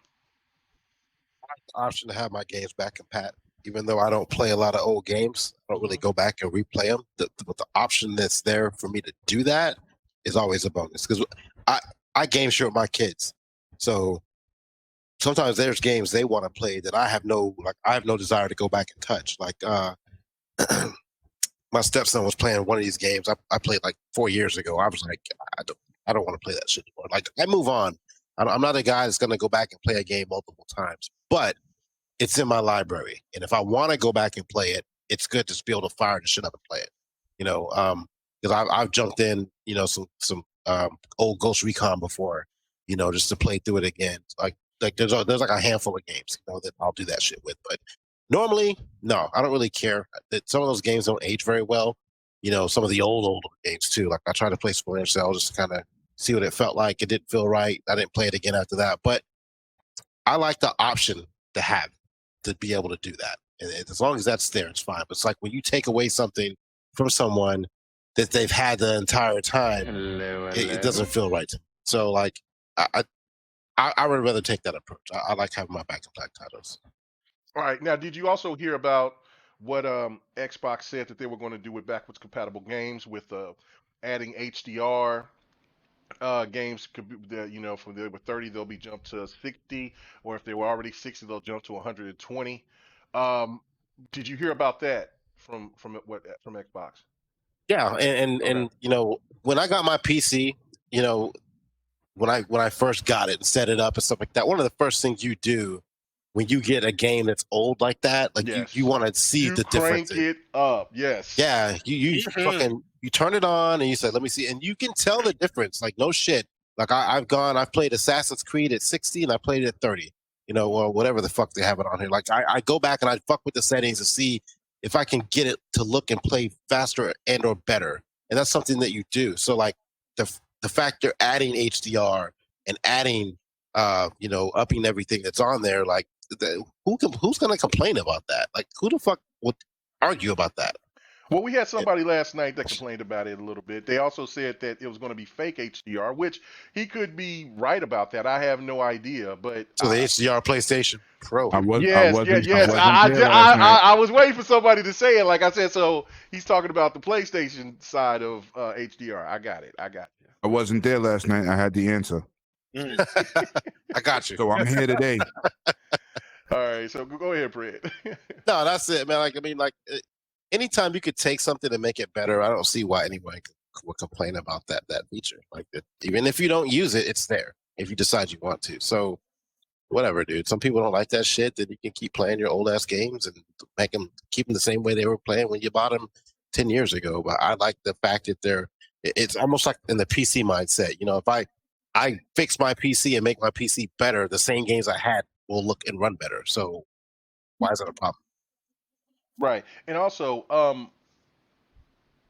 [SPEAKER 5] Option to have my games back in pat. Even though I don't play a lot of old games, I don't really go back and replay them. But the option that's there for me to do that is always a bonus because I game share with my kids, so sometimes there's games they want to play that I have no desire to go back and touch. Like my stepson was playing one of these games I played like 4 years ago. I was like, I don't want to play that shit anymore. Like I move on. I'm not a guy that's going to go back and play a game multiple times, but it's in my library. And if I want to go back and play it, it's good to be able to fire the shit up and play it. Because I've jumped in, some old Ghost Recon before, just to play through it again. Like there's like a handful of games, that I'll do that shit with. But normally, no, I don't really care. Some of those games don't age very well. Some of the old games too. Like I tried to play Splinter Cell just to kind of see what it felt like. It didn't feel right. I didn't play it again after that. But I like the option to have to be able to do that. And as long as that's there, it's fine. But it's like when you take away something from someone that they've had the entire time, it doesn't feel right to me. So like I would rather take that approach. I like having my back to black titles.
[SPEAKER 3] All right. Now, did you also hear about what Xbox said that they were going to do with backwards compatible games with adding HDR? Games could be, from they were 30, they'll be jumped to 60, or if they were already 60, they'll jump to 120. Did you hear about that from Xbox?
[SPEAKER 5] Yeah, and when I got my PC, when I first got it and set it up and stuff like that, one of the first things you do when you get a game that's old like that, like
[SPEAKER 3] Yes.
[SPEAKER 5] you want to see the difference.
[SPEAKER 3] Crank it up, yes.
[SPEAKER 5] Yeah, you fucking turn it on and you say, let me see, and you can tell the difference. Like no shit. Like I've played Assassin's Creed at 60 and I played it at 30, or whatever the fuck they have it on here. Like I go back and I fuck with the settings to see if I can get it to look and play faster and or better. And that's something that you do. So like the fact you're adding HDR and adding upping everything that's on there, like who's gonna complain about that? Like who the fuck would argue about that?
[SPEAKER 3] Well, we had somebody last night that complained about it a little bit. They also said that it was going to be fake HDR, which he could be right about that. I have no idea, but
[SPEAKER 5] so the HDR PlayStation Pro.
[SPEAKER 3] I was waiting for somebody to say it. Like I said, so he's talking about the PlayStation side of HDR. I got it.
[SPEAKER 4] I wasn't there last night. I had the answer.
[SPEAKER 5] I got you.
[SPEAKER 4] So I'm here today.
[SPEAKER 3] All right, so go ahead, Fred.
[SPEAKER 5] No, that's it, man. Like I mean, like anytime you could take something and make it better, I don't see why anyone would complain about that feature. Like even if you don't use it, it's there if you decide you want to. So whatever, dude. Some people don't like that shit. Then you can keep playing your old ass games and keep them the same way they were playing when you bought them 10 years ago. But I like the fact that it's almost like in the PC mindset. If I fix my PC and make my PC better, the same games I had will look and run better. So why is that a problem?
[SPEAKER 3] Right. And also,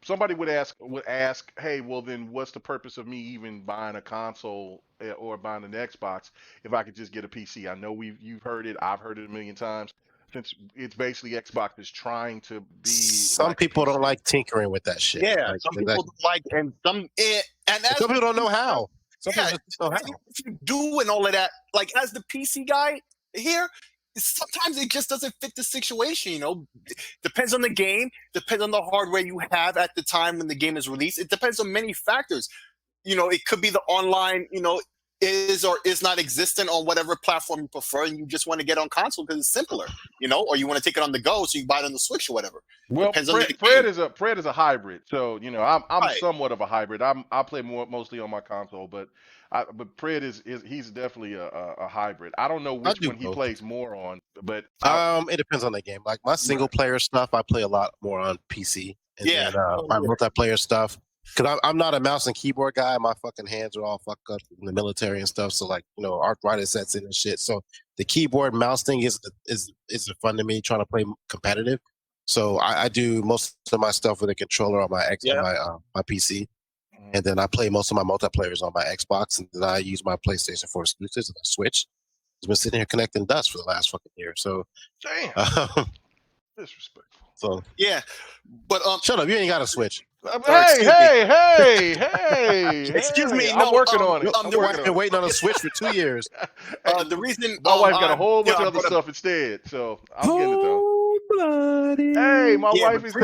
[SPEAKER 3] somebody would ask, hey, well then what's the purpose of me even buying a console or buying an Xbox if I could just get a PC? I know you've heard it, I've heard it a million times. Since it's basically Xbox is trying to be.
[SPEAKER 5] Some people don't like tinkering with that shit.
[SPEAKER 6] Yeah,
[SPEAKER 5] like,
[SPEAKER 6] some people don't like, and some
[SPEAKER 5] people don't know how. Some people just don't know how.
[SPEAKER 6] If you do and all of that, like as the PC guy here, sometimes it just doesn't fit the situation. Depends on the game, depends on the hardware you have at the time when the game is released. It depends on many factors. It could be the online, is or is not existent on whatever platform you prefer, and you just want to get on console because it's simpler, or you want to take it on the go so you buy it on the Switch or whatever.
[SPEAKER 3] Well, Fred is a hybrid, so I'm right. Somewhat of a hybrid. I play mostly on my console, but Fred he's definitely a hybrid. I don't know which one he plays more on, but
[SPEAKER 5] it depends on the game. Like my single player stuff, I play a lot more on PC. And then, my multiplayer stuff. Because I'm not a mouse and keyboard guy. My fucking hands are all fucked up in the military and stuff. So, like, arthritis sets in and shit. So the keyboard mouse thing is fun to me, trying to play competitive. So I do most of my stuff with a controller on my my PC, and then I play most of my multiplayers on my Xbox, and then I use my PlayStation 4 exclusives and the Switch. I've been sitting here collecting dust for the last fucking year. So
[SPEAKER 3] damn, disrespectful.
[SPEAKER 5] So
[SPEAKER 6] yeah, but
[SPEAKER 5] shut up, you ain't got a Switch.
[SPEAKER 3] Hey!
[SPEAKER 6] Excuse me.
[SPEAKER 3] I'm working on it.
[SPEAKER 5] Your wife been waiting on a Switch for 2 years.
[SPEAKER 6] The reason
[SPEAKER 3] my wife got a whole bunch of other stuff instead, so I'm getting it though. Hey, my wife is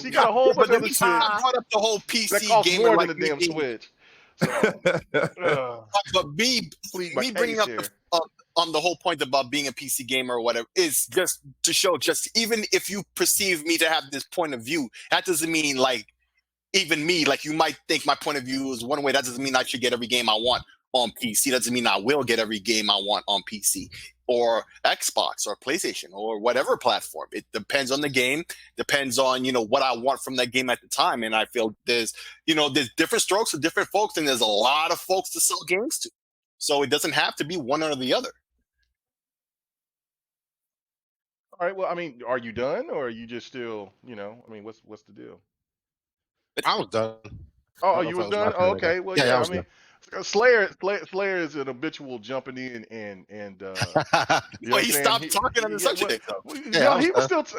[SPEAKER 3] she got a whole bunch of other shit.
[SPEAKER 6] I brought up the whole PC
[SPEAKER 3] that costs
[SPEAKER 6] game
[SPEAKER 3] more
[SPEAKER 6] like
[SPEAKER 3] than the damn Switch. So,
[SPEAKER 6] but me bringing up the whole point about being a PC gamer or whatever is just to show, just even if you perceive me to have this point of view, that doesn't mean like even me, like you might think my point of view is one way. That doesn't mean I should get every game I want on PC. That doesn't mean I will get every game I want on PC or Xbox or PlayStation or whatever platform. It depends on the game, depends on, what I want from that game at the time. And I feel there's different strokes for different folks, and there's a lot of folks to sell games to. So it doesn't have to be one or the other.
[SPEAKER 3] All right. Well, I mean, are you done, or are you just still, what's the deal?
[SPEAKER 5] I was done.
[SPEAKER 3] Oh, you was done? Oh, okay. Well,
[SPEAKER 5] yeah,
[SPEAKER 3] I mean, Slayer is an habitual jumping in and
[SPEAKER 6] well, he stopped talking on the subject
[SPEAKER 3] though.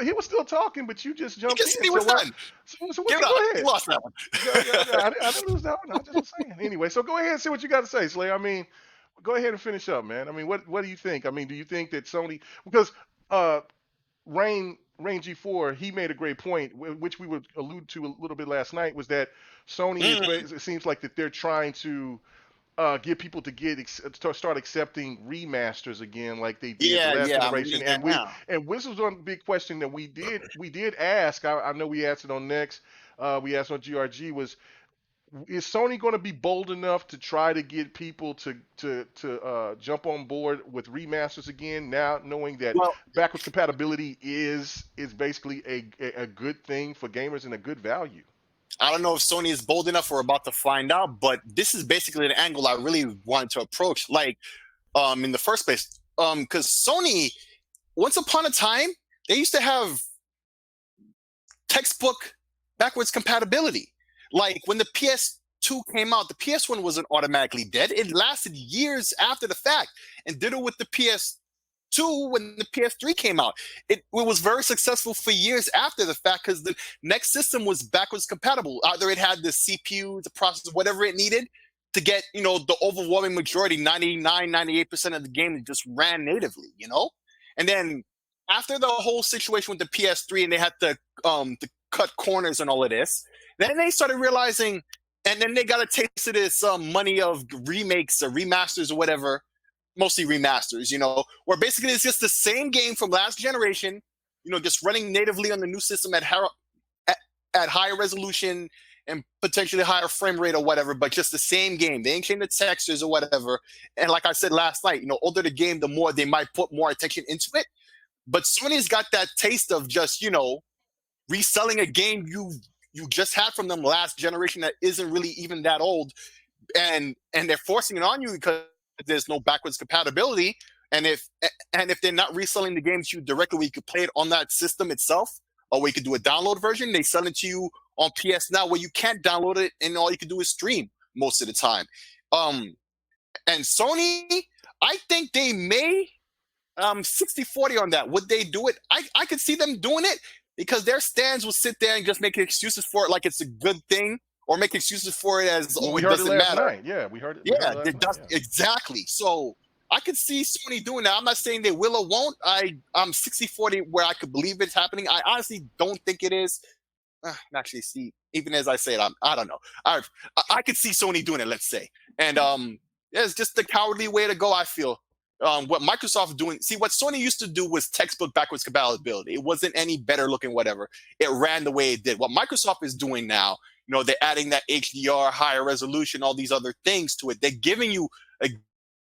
[SPEAKER 3] He was still talking, but you just jumped in.
[SPEAKER 6] He was done.
[SPEAKER 3] So go ahead.
[SPEAKER 6] You lost that one.
[SPEAKER 3] I didn't lose that one. I was just saying. Anyway, so go ahead and see what you got to say, Slayer. I mean, go ahead and finish up, man. I mean, what do you think? I mean, do you think that Sony, because Rain G4, he made a great point, which we would allude to a little bit last night, was that Sony it seems like that they're trying to get people to start accepting remasters again, like they did the last generation. And this was one big question that we did ask. I know we asked it on Next. We asked on GRG was, is Sony going to be bold enough to try to get people to jump on board with remasters again, now knowing that backwards compatibility is basically a good thing for gamers and a good value?
[SPEAKER 6] I don't know if Sony is bold enough. We're about to find out, but this is basically an angle I really wanted to approach, like in the first place, because Sony, once upon a time, they used to have textbook backwards compatibility. Like when the PS2 came out, the PS1 wasn't automatically dead. It lasted years after the fact, and did it with the PS2 when the PS3 came out. It was very successful for years after the fact because the next system was backwards compatible. Either it had the CPU, the processor, whatever it needed to get, the overwhelming majority, 99, 98% of the game just ran natively, And then after the whole situation with the PS3 and they had to cut corners and all of this, then they started realizing, and then they got a taste of this money of remakes or remasters or whatever, mostly remasters, where basically it's just the same game from last generation, just running natively on the new system at higher resolution and potentially higher frame rate or whatever, but just the same game. They ain't changed the textures or whatever. And like I said last night, older the game, the more they might put more attention into it. But Sony's got that taste of just, reselling a game you just had from them last generation that isn't really even that old, and they're forcing it on you because there's no backwards compatibility. And if they're not reselling the games to you directly, where you could play it on that system itself, or we could do a download version, they sell it to you on PS Now, where you can't download it and all you can do is stream most of the time. And Sony, I think they may 60-40 on that. Would they do it? I could see them doing it, because their stands will sit there and just make excuses for it like it's a good thing, or make excuses for it as
[SPEAKER 3] we heard it last night. Yeah, we heard it.
[SPEAKER 6] Yeah, exactly. So I could see Sony doing that. I'm not saying they will or won't. I'm 60-40 where I could believe it's happening. I honestly don't think it is. Actually, see, even as I say it, I don't know. I could see Sony doing it, let's say. And it's just the cowardly way to go, I feel. What Microsoft doing, see, what Sony used to do was textbook backwards compatibility. It wasn't any better looking, whatever. It ran the way it did. What Microsoft is doing now, they're adding that HDR, higher resolution, all these other things to it. They're giving you a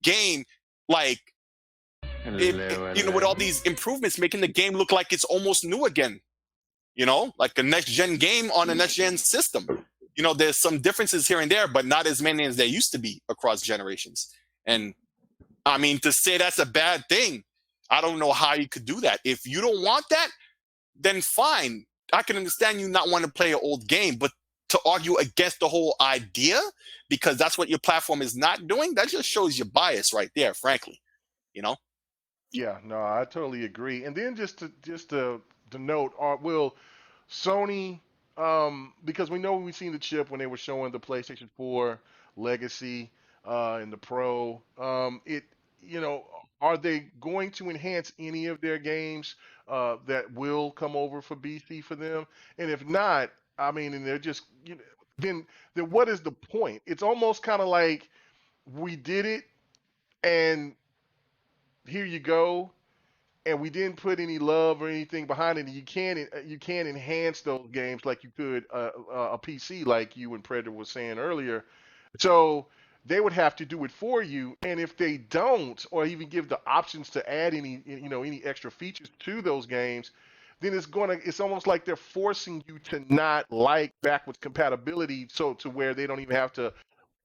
[SPEAKER 6] game like, with all these improvements, making the game look like it's almost new again. Like a next gen game on a next gen system. There's some differences here and there, but not as many as there used to be across generations. And I mean, to say that's a bad thing, I don't know how you could do that. If you don't want that, then fine. I can understand you not wanting to play an old game, but to argue against the whole idea because that's what your platform is not doing, that just shows your bias right there, frankly. You know?
[SPEAKER 3] Yeah, no, I totally agree. And then just to note, will Sony, because we know we've seen the chip when they were showing the PlayStation 4 Legacy and the Pro. Are they going to enhance any of their games that will come over for BC for them? And if not, I mean, and they're just, then what is the point? It's almost kind of like we did it, and here you go, and we didn't put any love or anything behind it. You can't enhance those games like you could a PC, like you and Predator was saying earlier. So they would have to do it for you, and if they don't, or even give the options to add any extra features to those games, then it's almost like they're forcing you to not like backwards compatibility, so to where they don't even have to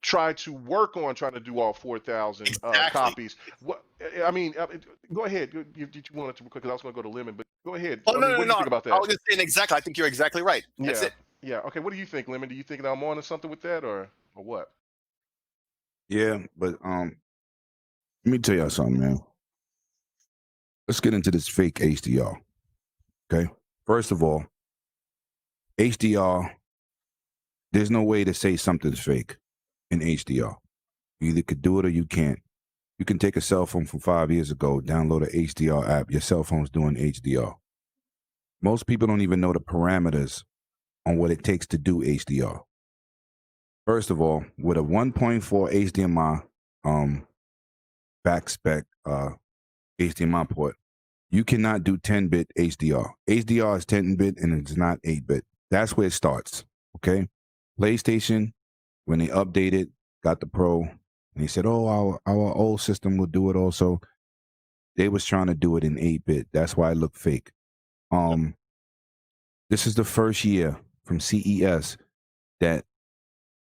[SPEAKER 3] try to work on trying to do all 4,000
[SPEAKER 6] Exactly.
[SPEAKER 3] copies. What I mean, go ahead. Did you want to quick? Because I was going to go to Lemon, but go ahead.
[SPEAKER 6] Oh,
[SPEAKER 3] I mean, what do you
[SPEAKER 6] no.
[SPEAKER 3] think about
[SPEAKER 6] I
[SPEAKER 3] that?
[SPEAKER 6] was just saying exactly. I think you're exactly right. That's
[SPEAKER 3] Yeah,
[SPEAKER 6] it.
[SPEAKER 3] yeah. Okay, what do you think, Lemon? Do you think that I'm on to something with that, or what?
[SPEAKER 4] Yeah, but let me tell y'all something, man. Let's get into this fake HDR. Okay. First of all, HDR, there's no way to say something's fake in HDR. You either could do it or you can't. You can take a cell phone from 5 years ago, download an HDR app. Your cell phone's doing HDR. Most people don't even know the parameters on what it takes to do HDR. First of all, with a 1.4 HDMI back spec HDMI port, you cannot do 10-bit HDR. HDR is 10-bit and it's not 8-bit. That's where it starts, okay? PlayStation, when they updated, got the Pro, and they said, oh, our old system will do it also. They was trying to do it in 8-bit. That's why it looked fake. This is the first year from CES that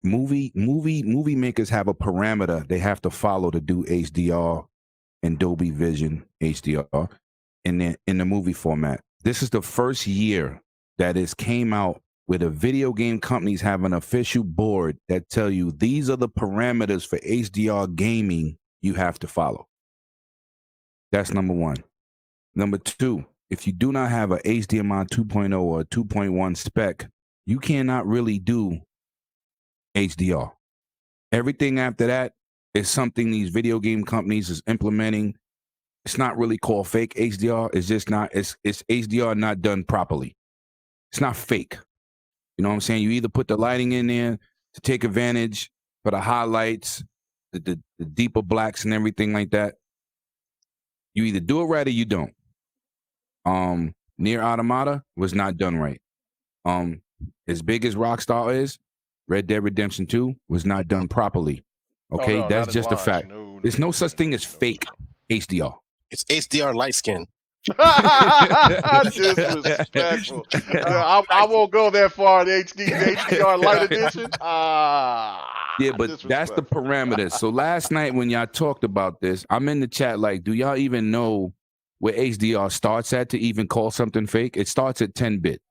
[SPEAKER 4] movie makers have a parameter they have to follow to do HDR and Dolby Vision HDR in the movie format. This is the first year that it came out where the video game companies have an official board that tell you these are the parameters for HDR gaming you have to follow. That's number one. Number two, if you do not have a HDMI 2.0 or 2.1 spec, you cannot really do HDR. Everything after that is something these video game companies is implementing. It's not really called fake HDR. It's just not, it's HDR not done properly. It's not fake. You know what I'm saying? You either put the lighting in there to take advantage for the highlights, the deeper blacks and everything like that. You either do it right or you don't. Near Automata was not done right. As big as Rockstar is, Red Dead Redemption 2 was not done properly. Okay,
[SPEAKER 3] no,
[SPEAKER 4] that's
[SPEAKER 3] not
[SPEAKER 4] just
[SPEAKER 3] at
[SPEAKER 4] a fact.
[SPEAKER 3] launch.
[SPEAKER 4] There's no such thing as fake HDR.
[SPEAKER 5] It's HDR light skin.
[SPEAKER 3] Disrespectful. I won't go that far. The HDR light edition.
[SPEAKER 4] Yeah, but that's the parameters. So last night when y'all talked about this, I'm in the chat like, do y'all even know where HDR starts at to even call something fake? It starts at 10-bit.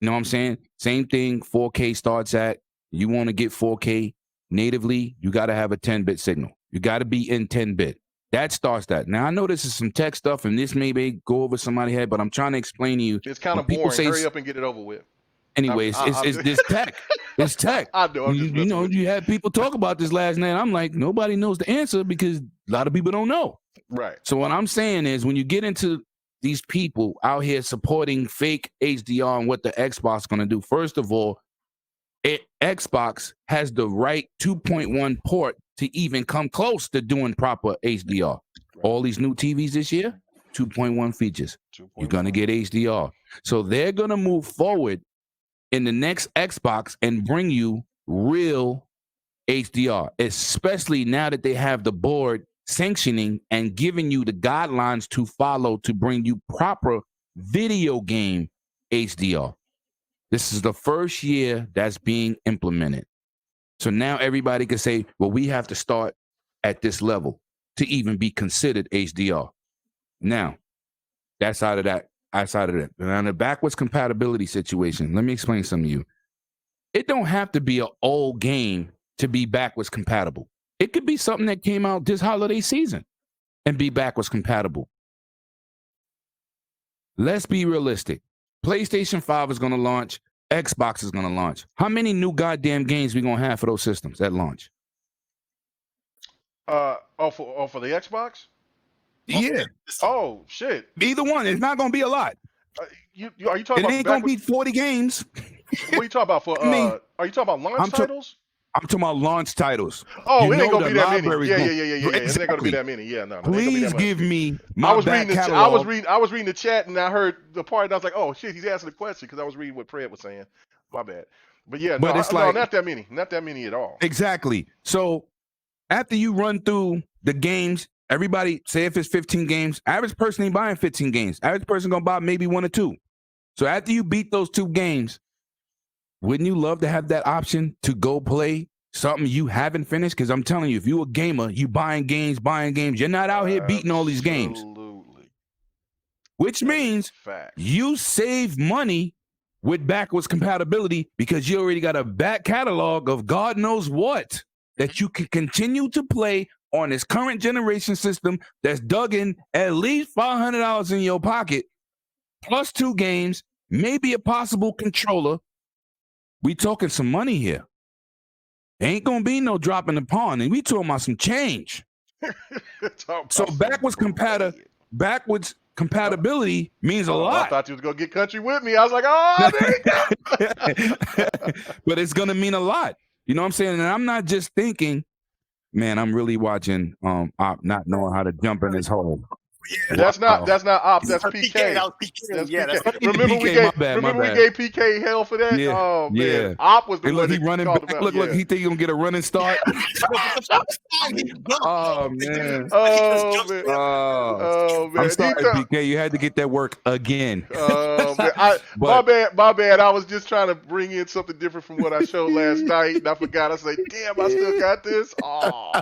[SPEAKER 4] You know what I'm saying? Same thing 4K starts at. You want to get 4K natively, you got to have a 10-bit signal. You got to be in 10-bit. That starts that. Now, I know this is some tech stuff, and this may go over somebody's head, but I'm trying to explain to you.
[SPEAKER 3] It's kind of boring. Hurry up and get it over with.
[SPEAKER 4] Anyways, it's tech. It's tech.
[SPEAKER 3] I know.
[SPEAKER 4] You know, you had people talk about this last night. I'm like, nobody knows the answer because a lot of people don't know.
[SPEAKER 3] Right.
[SPEAKER 4] So what I'm saying is when you get into these people out here supporting fake HDR and what the Xbox is going to do, first of all, Xbox has the right 2.1 port to even come close to doing proper HDR. Right. All these new TVs this year, 2.1 features. 2.1. You're going to get HDR. So they're going to move forward in the next Xbox and bring you real HDR, especially now that they have the board sanctioning and giving you the guidelines to follow to bring you proper video game HDR. This is the first year that's being implemented. So now everybody can say, well, we have to start at this level to even be considered HDR. Now, that's out of that. Outside of that, and on the backwards compatibility situation, let me explain something to you. It don't have to be an old game to be backwards compatible. It could be something that came out this holiday season and be backwards compatible. Let's be realistic. PlayStation 5 is going to launch. Xbox is going to launch. How many new goddamn games we going to have for those systems at launch?
[SPEAKER 3] For the Xbox?
[SPEAKER 4] Yeah.
[SPEAKER 3] Oh shit.
[SPEAKER 4] Either one. It's not going to be a lot.
[SPEAKER 3] Are you talking about?
[SPEAKER 4] It ain't going to be 40 games.
[SPEAKER 3] What are you talking about? For are you talking about launch titles?
[SPEAKER 4] I'm talking about launch titles.
[SPEAKER 3] Oh, it ain't gonna be that many. Yeah.
[SPEAKER 4] Exactly.
[SPEAKER 3] It ain't gonna be that many. Yeah, no.
[SPEAKER 4] Please give me my
[SPEAKER 3] I was reading the chat and I heard the part and I was like, oh shit, he's asking a question because I was reading what Fred was saying. My bad. But yeah, no, not that many. Not that many at all.
[SPEAKER 4] Exactly. So after you run through the games, everybody say if it's 15 games, average person ain't buying 15 games. Average person gonna buy maybe 1 or 2. So after you beat those 2 games, wouldn't you love to have that option to go play something you haven't finished? Because I'm telling you, if you're a gamer, you buying games. You're not out here beating all these games.
[SPEAKER 3] Absolutely.
[SPEAKER 4] Which means you save money with backwards compatibility because you already got a back catalog of God knows what that you can continue to play on this current generation system that's dug in at least $500 in your pocket, plus 2 games, maybe a possible controller. We talking some money here. Ain't gonna be no drop in the pond, and we talking about some change. So backwards compatibility means a lot.
[SPEAKER 3] I thought you was gonna get country with me. I was like, oh, there you go.
[SPEAKER 4] But it's gonna mean a lot. You know what I'm saying? And I'm not just thinking, man, I'm really watching Op not knowing how to jump in his hole.
[SPEAKER 3] Yeah, that's not Op. That's PK.
[SPEAKER 6] That was PK. Yeah,
[SPEAKER 3] PK. Remember we gave PK hell for that.
[SPEAKER 4] Yeah,
[SPEAKER 3] oh man,
[SPEAKER 4] yeah.
[SPEAKER 3] Op was the one
[SPEAKER 4] he
[SPEAKER 3] that
[SPEAKER 4] running
[SPEAKER 3] called
[SPEAKER 4] back.
[SPEAKER 3] him out.
[SPEAKER 4] Look, he think he gonna get a running start. Oh man.
[SPEAKER 3] Oh man.
[SPEAKER 4] Oh man. I'm sorry, PK. You had to get that work again.
[SPEAKER 3] Oh man. My bad. I was just trying to bring in something different from what I showed last night, and I forgot. I said, damn, I still got this. Oh.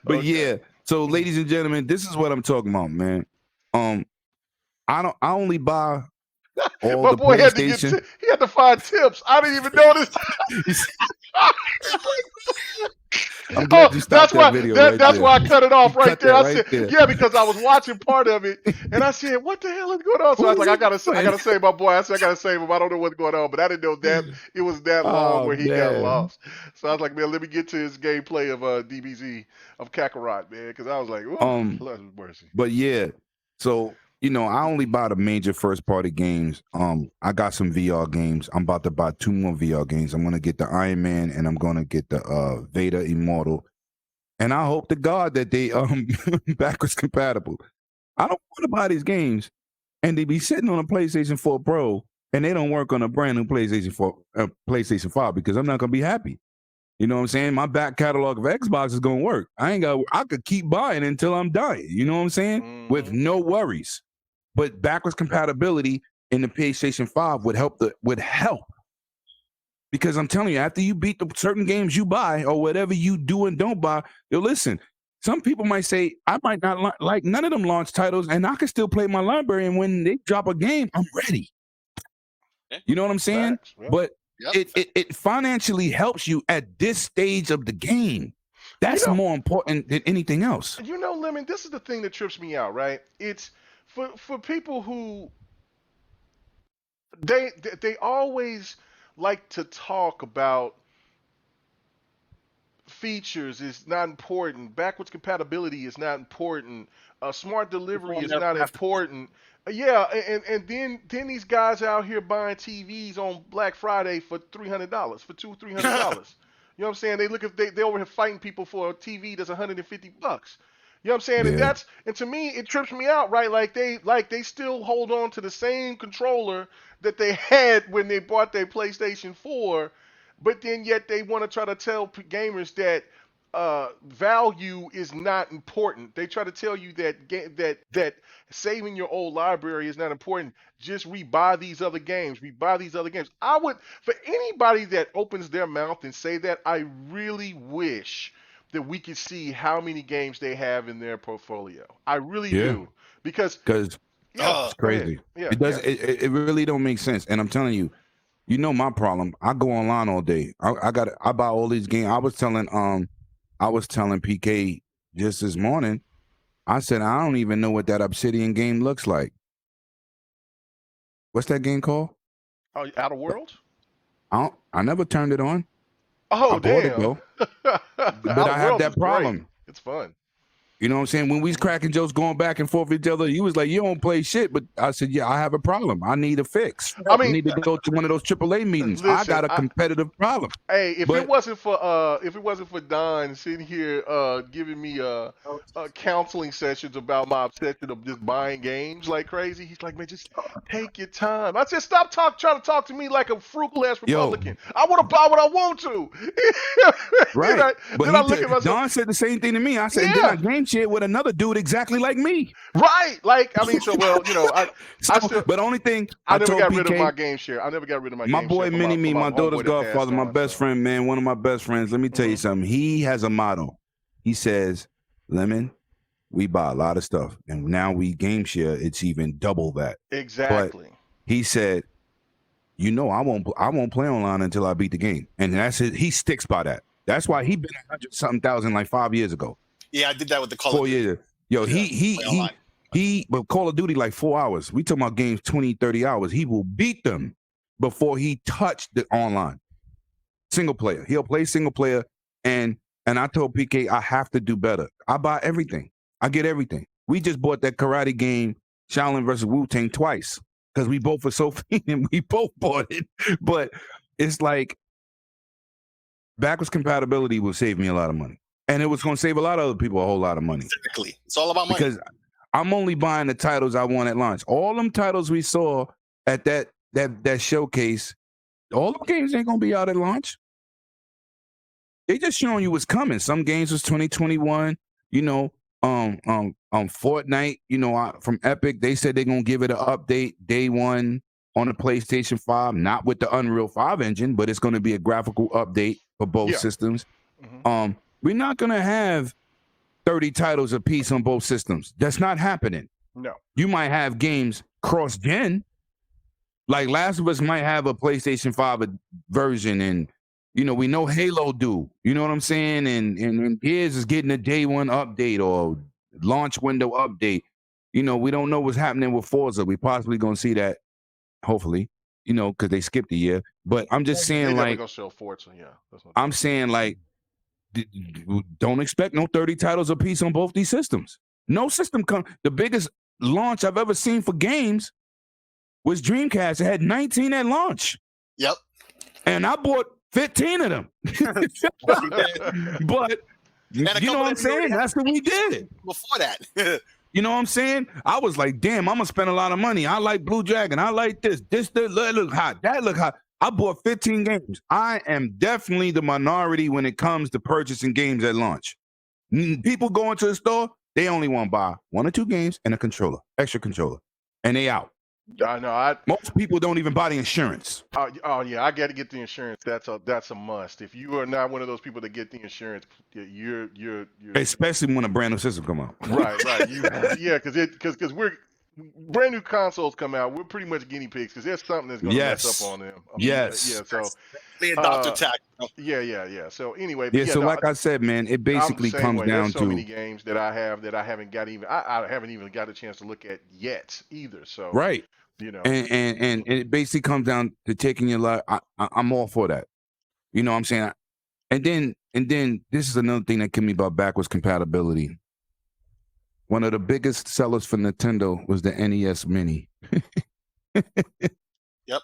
[SPEAKER 4] But yeah. So, ladies and gentlemen, this is what I'm talking about, man. I only buy all
[SPEAKER 3] my
[SPEAKER 4] the
[SPEAKER 3] boy
[SPEAKER 4] PlayStation.
[SPEAKER 3] He had to find tips. I didn't even notice.
[SPEAKER 4] I'm glad you stopped that video.
[SPEAKER 3] That's why I cut it off right there.
[SPEAKER 4] I said,
[SPEAKER 3] yeah, because I was watching part of it, and I said, "What the hell is going on?" So I was like, "I gotta save my boy." I said, "I gotta save him." I don't know what's going on, but I didn't know that it was that long where he got lost. So I was like, "Man, let me get to his gameplay of DBZ of Kakarot, man," because I was like, Lord mercy.
[SPEAKER 4] But yeah, so you know, I only buy the major first party games. I got some VR games. I'm about to buy 2 more VR games. I'm gonna get the Iron Man and I'm gonna get the Vader Immortal. And I hope to God that they backwards compatible. I don't want to buy these games and they be sitting on a PlayStation 4 Pro and they don't work on a brand new PlayStation 5 because I'm not gonna be happy. You know what I'm saying? My back catalog of Xbox is gonna work. I could keep buying until I'm dying. You know what I'm saying? With no worries. But backwards compatibility in the PlayStation 5 would help. Because I'm telling you, after you beat the certain games you buy or whatever you do and don't buy, listen, some people might say, I might not like none of them launch titles and I can still play my library. And when they drop a game, I'm ready. You know what I'm saying? But it financially helps you at this stage of the game. That's more important than anything else.
[SPEAKER 3] You know, Lemon, this is the thing that trips me out, right? It's for people who they always like to talk about features is not important, backwards compatibility is not important, smart delivery is not important. Yeah, and then these guys out here buying TVs on Black Friday for $300, for $300. You know what I'm saying? They over here fighting people for a TV that's $150. You know what I'm saying?
[SPEAKER 4] Yeah.
[SPEAKER 3] And to me it trips me out, right? Like they still hold on to the same controller that they had when they bought their PlayStation 4, but then yet they want to try to tell gamers that value is not important. They try to tell you that saving your old library is not important. Just rebuy these other games. I would, for anybody that opens their mouth and say that, I really wish that we could see how many games they have in their portfolio. I really
[SPEAKER 4] Yeah.
[SPEAKER 3] do. Because
[SPEAKER 4] Because
[SPEAKER 3] yeah,
[SPEAKER 4] it's
[SPEAKER 3] go ahead.
[SPEAKER 4] crazy.
[SPEAKER 3] Yeah,
[SPEAKER 4] It does.
[SPEAKER 3] yeah.
[SPEAKER 4] It really don't make sense. And I'm telling you, you know my problem. I go online all day. I buy all these games. I was telling PK just this morning. I said I don't even know what that Obsidian game looks like. What's that game called?
[SPEAKER 3] Oh, Outer Worlds?
[SPEAKER 4] I never turned it on.
[SPEAKER 3] Oh,
[SPEAKER 4] I bought it
[SPEAKER 3] damn.
[SPEAKER 4] though. But
[SPEAKER 3] Outer
[SPEAKER 4] I have
[SPEAKER 3] Worlds
[SPEAKER 4] that
[SPEAKER 3] is great.
[SPEAKER 4] problem.
[SPEAKER 3] It's fun.
[SPEAKER 4] You know what I'm saying? When we was cracking jokes going back and forth with each other, you was like, you don't play shit. But I said, yeah, I have a problem. I need a fix.
[SPEAKER 3] I mean,
[SPEAKER 4] need to go to one of those AAA meetings. I
[SPEAKER 3] listen,
[SPEAKER 4] got a competitive problem.
[SPEAKER 3] Hey, if
[SPEAKER 4] But-
[SPEAKER 3] it wasn't for Don sitting here giving me counseling sessions about my obsession of just buying games like crazy, he's like, man, just take your time. I said, stop trying to talk to me like a frugal ass Republican. I want to buy what I want to.
[SPEAKER 4] Right.
[SPEAKER 3] Then I look at myself.
[SPEAKER 4] Don said the same thing to me. I said, and then I game shared with another dude exactly like me.
[SPEAKER 3] Right. Like, I mean, so, well, you know, I still,
[SPEAKER 4] but only thing
[SPEAKER 3] I never
[SPEAKER 4] told
[SPEAKER 3] got
[SPEAKER 4] PK,
[SPEAKER 3] rid of my game share. I never got rid of my
[SPEAKER 4] my
[SPEAKER 3] game
[SPEAKER 4] boy
[SPEAKER 3] share.
[SPEAKER 4] Mini Me, my daughter's
[SPEAKER 3] homeboy that passed
[SPEAKER 4] godfather, my
[SPEAKER 3] on,
[SPEAKER 4] best friend, man, one of my best friends. Let me tell you something. He has a motto. He says, Lemon, we buy a lot of stuff, and now we game share. It's even double that.
[SPEAKER 3] Exactly.
[SPEAKER 4] But he said, you know, I won't play online until I beat the game, and that's it. He sticks by that. That's why he been 100-something thousand like 5 years ago.
[SPEAKER 6] Yeah, I did that with the Call
[SPEAKER 4] 4
[SPEAKER 6] of Duty.
[SPEAKER 4] years. Yo, but Call of Duty like 4 hours. We talking about games 20, 30 hours. He will beat them before he touched the online. Single player. He'll play single player. And I told PK I have to do better. I buy everything. I get everything. We just bought that karate game, Shaolin versus Wu-Tang, twice. Because we both were so and we both bought it. But it's like backwards compatibility will save me a lot of money. And it was going to save a lot of other people a whole lot of money.
[SPEAKER 6] Exactly. It's all about money.
[SPEAKER 4] Because I'm only buying the titles I want at launch. All them titles we saw at that showcase, all them games ain't gonna be out at launch. They just showing you what's coming. Some games was 2021. You know, Fortnite. You know, from Epic, they said they're gonna give it an update day one on the PlayStation 5, not with the Unreal 5 engine, but it's gonna be a graphical update for both systems.
[SPEAKER 3] Mm-hmm.
[SPEAKER 4] We're not gonna have 30 titles apiece on both systems. That's not happening.
[SPEAKER 3] No.
[SPEAKER 4] You might have games cross-gen. Like Last of Us might have a PlayStation 5 version, and you know, we know Halo do. You know what I'm saying? And Gears is getting a day one update or launch window update. You know, we don't know what's happening with Forza. We possibly gonna see that, hopefully, you know, because they skipped a year. But I'm just saying, like,
[SPEAKER 3] gonna show Forza, yeah.
[SPEAKER 4] I'm saying, like, don't expect no 30 titles apiece on both these systems. No system the biggest launch I've ever seen for games was Dreamcast. It had 19 at launch.
[SPEAKER 6] Yep.
[SPEAKER 4] And I bought 15 of them. But you know what I'm saying? That's what we did.
[SPEAKER 6] Before that.
[SPEAKER 4] You know what I'm saying? I was like, damn, I'm gonna spend a lot of money. I like Blue Dragon. I like this. That look hot. That look hot. I bought 15 games. I am definitely the minority when it comes to purchasing games at launch. People go into the store, they only want to buy 1 or 2 games and a controller, extra controller, and they out.
[SPEAKER 3] I know.
[SPEAKER 4] Most people don't even buy the insurance.
[SPEAKER 3] Oh yeah, I got to get the insurance. That's a must. If you are not one of those people that get the insurance, you're
[SPEAKER 4] especially when a brand new system come out.
[SPEAKER 3] Right. Because we're brand new consoles come out, we're pretty much guinea pigs because there's something that's going to mess up on them.
[SPEAKER 4] Yes.
[SPEAKER 3] So
[SPEAKER 6] adopter tag.
[SPEAKER 3] Yeah. So anyway.
[SPEAKER 4] So like I said, man, it basically comes down
[SPEAKER 3] there's
[SPEAKER 4] to
[SPEAKER 3] so many games that I have that I haven't got a chance to look at yet either. So
[SPEAKER 4] right.
[SPEAKER 3] You know,
[SPEAKER 4] and it basically comes down to taking your life. I'm all for that. You know what I'm saying? And then this is another thing that killed me about backwards compatibility. One of the biggest sellers for Nintendo was the NES Mini.
[SPEAKER 6] Yep.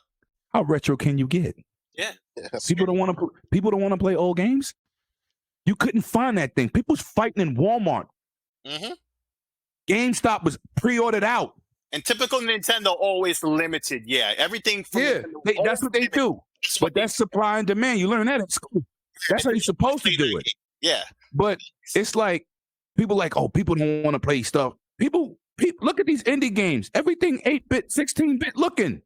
[SPEAKER 4] How retro can you get?
[SPEAKER 6] Yeah.
[SPEAKER 4] People don't want to play old games. You couldn't find that thing. People's fighting in Walmart.
[SPEAKER 6] Mm-hmm.
[SPEAKER 4] GameStop was pre-ordered out.
[SPEAKER 6] And typical Nintendo always limited. Yeah, everything.
[SPEAKER 4] That's what they do. But that's supply and demand. You learn that at school. That's how you're supposed to do it.
[SPEAKER 6] Yeah.
[SPEAKER 4] But it's like people people don't want to play stuff. People look at these indie games. Everything 8-bit, 16-bit looking.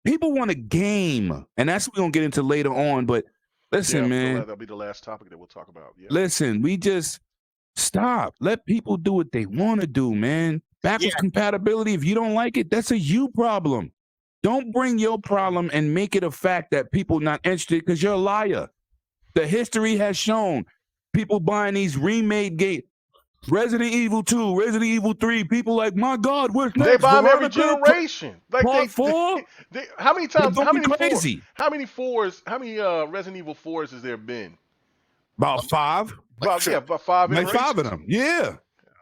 [SPEAKER 4] People want a game, and that's what we're gonna get into later on. But Listen, man.
[SPEAKER 3] That'll be the last topic that we'll talk about. Yeah.
[SPEAKER 4] Listen, we just stop. Let people do what they want to do, man. Backwards compatibility, if you don't like it, that's a you problem. Don't bring your problem and make it a fact that people not interested because you're a liar. The history has shown people buying these remade games. Resident Evil 2, Resident Evil 3, people like, my God, what's next?
[SPEAKER 3] They buy them every
[SPEAKER 4] Veronica?
[SPEAKER 3] generation. Like
[SPEAKER 4] Part 4?
[SPEAKER 3] How many times? How many
[SPEAKER 4] crazy.
[SPEAKER 3] How many Resident Evil 4s has there been?
[SPEAKER 4] About 5.
[SPEAKER 3] About 5.
[SPEAKER 4] Like 5 of them. Yeah.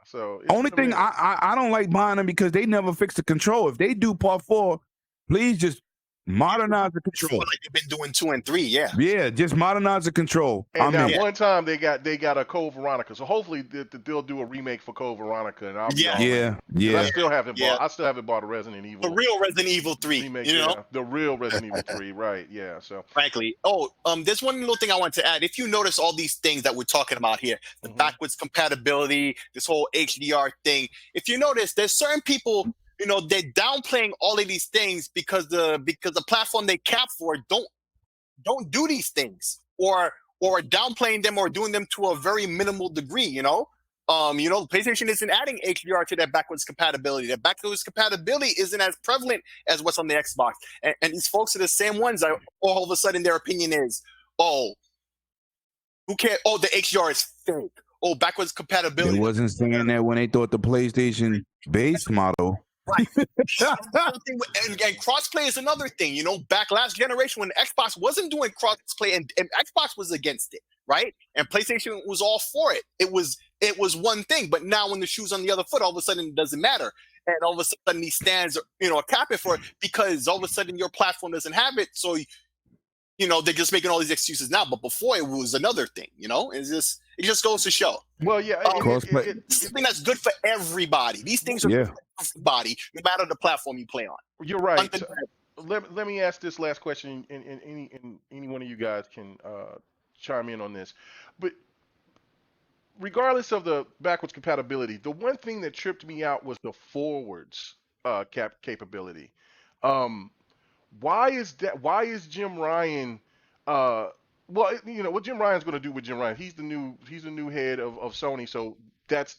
[SPEAKER 3] So
[SPEAKER 4] only thing I don't like buying them because they never fix the control. If they do part 4, please just modernize the control.
[SPEAKER 6] Like they've been doing 2 and 3, yeah.
[SPEAKER 4] Yeah, just modernize the control.
[SPEAKER 3] And one time they got a Code Veronica, so hopefully they'll do a remake for Code Veronica, and I'll be all right. I still haven't bought. I still haven't bought a Resident Evil.
[SPEAKER 6] The real Resident Evil 3,
[SPEAKER 3] remake,
[SPEAKER 6] you know,
[SPEAKER 3] the real Resident Evil 3, right? Yeah. So
[SPEAKER 6] frankly, there's one little thing I want to add. If you notice all these things that we're talking about here, the backwards compatibility, this whole HDR thing. If you notice, there's certain people. You know, they're downplaying all of these things because the platform they cap for don't do these things, or downplaying them or doing them to a very minimal degree. You know, PlayStation isn't adding HDR to that backwards compatibility. That backwards compatibility isn't as prevalent as what's on the Xbox. And these folks are the same ones that all of a sudden their opinion is, who cares? Oh, the HDR is fake. Oh, backwards compatibility.
[SPEAKER 4] They wasn't saying that when they thought the PlayStation base model.
[SPEAKER 6] Right. and crossplay is another thing. You know, back last generation when Xbox wasn't doing crossplay and Xbox was against it, right? And PlayStation was all for it. It was one thing. But now when the shoe's on the other foot, all of a sudden it doesn't matter. And all of a sudden these stands are capping for it because all of a sudden your platform doesn't have it. So they're just making all these excuses now. But before it was another thing, it just goes to show.
[SPEAKER 3] Well, yeah,
[SPEAKER 6] it's something that's good for everybody. These things are good for everybody, no matter the platform you play on.
[SPEAKER 3] You're right. Let me ask this last question, and any one of you guys can chime in on this. But regardless of the backwards compatibility, the one thing that tripped me out was the forwards capability. Why is that? Why is Jim Ryan? Well, what Jim Ryan's going to do with Jim Ryan. He's the new head of Sony, so that's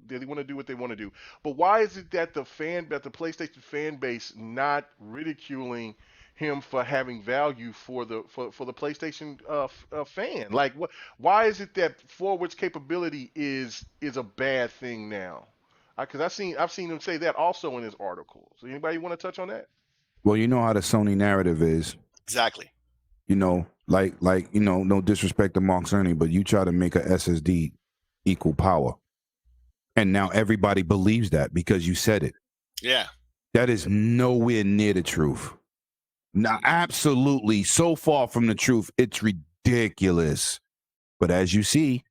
[SPEAKER 3] they want to do what they want to do. But why is it that the PlayStation fan base not ridiculing him for having value for the PlayStation fan? Like, why is it that forwards capability is a bad thing now? Because I've seen him say that also in his article. So anybody want to touch on that?
[SPEAKER 4] Well, you know how the Sony narrative is.
[SPEAKER 6] Exactly.
[SPEAKER 4] No disrespect to Mark Cerny, but you try to make a SSD equal power. And now everybody believes that because you said it.
[SPEAKER 6] Yeah.
[SPEAKER 4] That is nowhere near the truth. Now, absolutely so far from the truth, it's ridiculous. But as you see,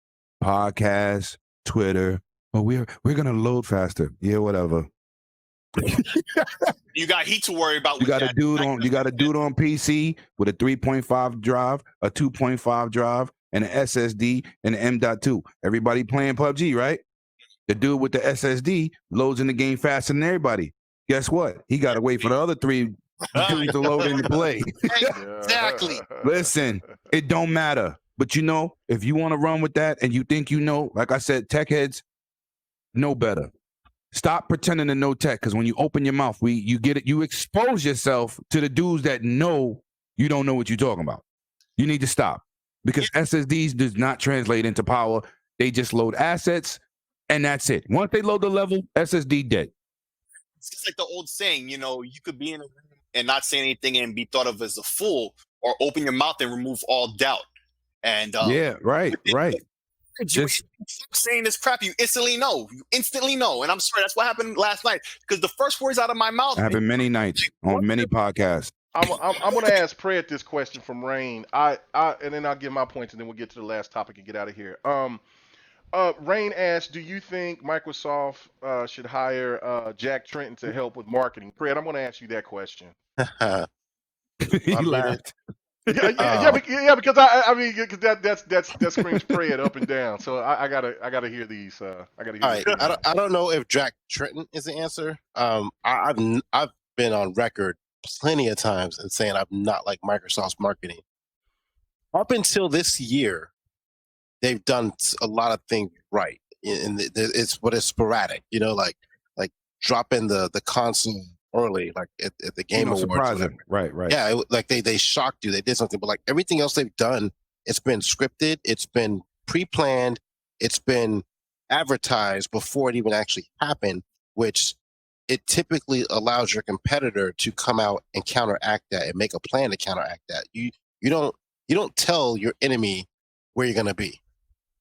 [SPEAKER 4] podcasts, Twitter, we're going to load faster. Yeah, whatever.
[SPEAKER 6] You got heat to worry about.
[SPEAKER 4] You got a dude on PC with a 3.5 drive, a 2.5 drive, and an SSD and an M.2. Everybody playing PUBG, right? The dude with the SSD loads in the game faster than everybody. Guess what? He got to wait for the other 3 dudes to load in to play.
[SPEAKER 6] Exactly.
[SPEAKER 4] Listen, it don't matter. But if you want to run with that and you think like I said, tech heads know better. Stop pretending to know tech, because when you open your mouth, you expose yourself to the dudes that know you don't know what you're talking about. You need to stop, because SSDs does not translate into power. They just load assets, and that's it. Once they load the level, SSD dead.
[SPEAKER 6] It's just like the old saying, you could be in a room and not say anything and be thought of as a fool, or open your mouth and remove all doubt. And
[SPEAKER 4] yeah, right.
[SPEAKER 6] Just saying this crap, you instantly know. And I'm sorry, that's what happened last night, because the first words out of my mouth
[SPEAKER 4] happened many nights on many podcasts.
[SPEAKER 3] I'm going to ask Pred this question from Rain. And then I'll give my points, and then we'll get to the last topic and get out of here. Rain asked, do you think Microsoft should hire Jack Trenton to help with marketing? Pred, I'm going to ask you that question.
[SPEAKER 4] He laughed.
[SPEAKER 3] Yeah, because that screams Pred up and down. So I gotta hear these.
[SPEAKER 5] I don't know if Jack Trenton is the answer. I've been on record plenty of times and saying I've not liked Microsoft's marketing. up until this year, they've done a lot of things right, and it's sporadic. Like dropping the console early, like at the Game Awards.
[SPEAKER 4] Surprising. Right.
[SPEAKER 5] Yeah, like they shocked you. They did something, but like everything else they've done, it's been scripted, it's been pre-planned, it's been advertised before it even actually happened, which it typically allows your competitor to come out and counteract that and make a plan to counteract that. You don't tell your enemy where you're gonna be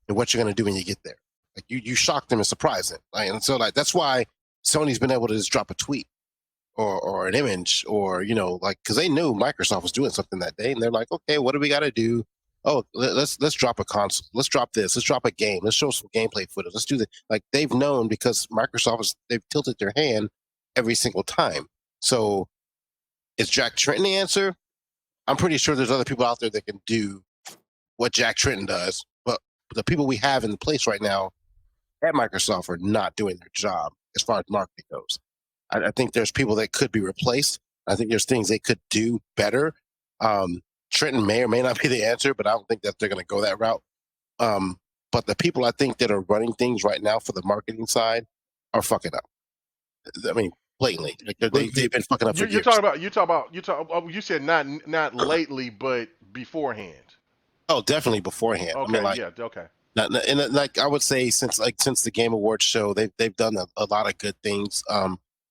[SPEAKER 5] and what you're gonna do when you get there. Like you shock them and surprise them. Like, and so like that's why Sony's been able to just drop a tweet or an image or because they knew Microsoft was doing something that day, and they're like, okay, what do we got to do? Oh, let's drop a console. Let's drop this. Let's drop a game. Let's show some gameplay footage. Let's do that. Like they've known because they've tilted their hand every single time. So is Jack Tretton the answer? I'm pretty sure there's other people out there that can do what Jack Tretton does, but the people we have in place right now at Microsoft are not doing their job as far as marketing goes. I think there's people that could be replaced. I think there's things they could do better. Trenton may or may not be the answer, but I don't think that they're going to go that route. But the people I think that are running things right now for the marketing side are fucking up. I mean, blatantly, like they've been fucking up for years.
[SPEAKER 3] You said not lately, but beforehand.
[SPEAKER 5] Oh, definitely beforehand.
[SPEAKER 3] Okay,
[SPEAKER 5] I mean,
[SPEAKER 3] yeah, okay.
[SPEAKER 5] And like I would say, since the Game Awards show, they've done a lot of good things.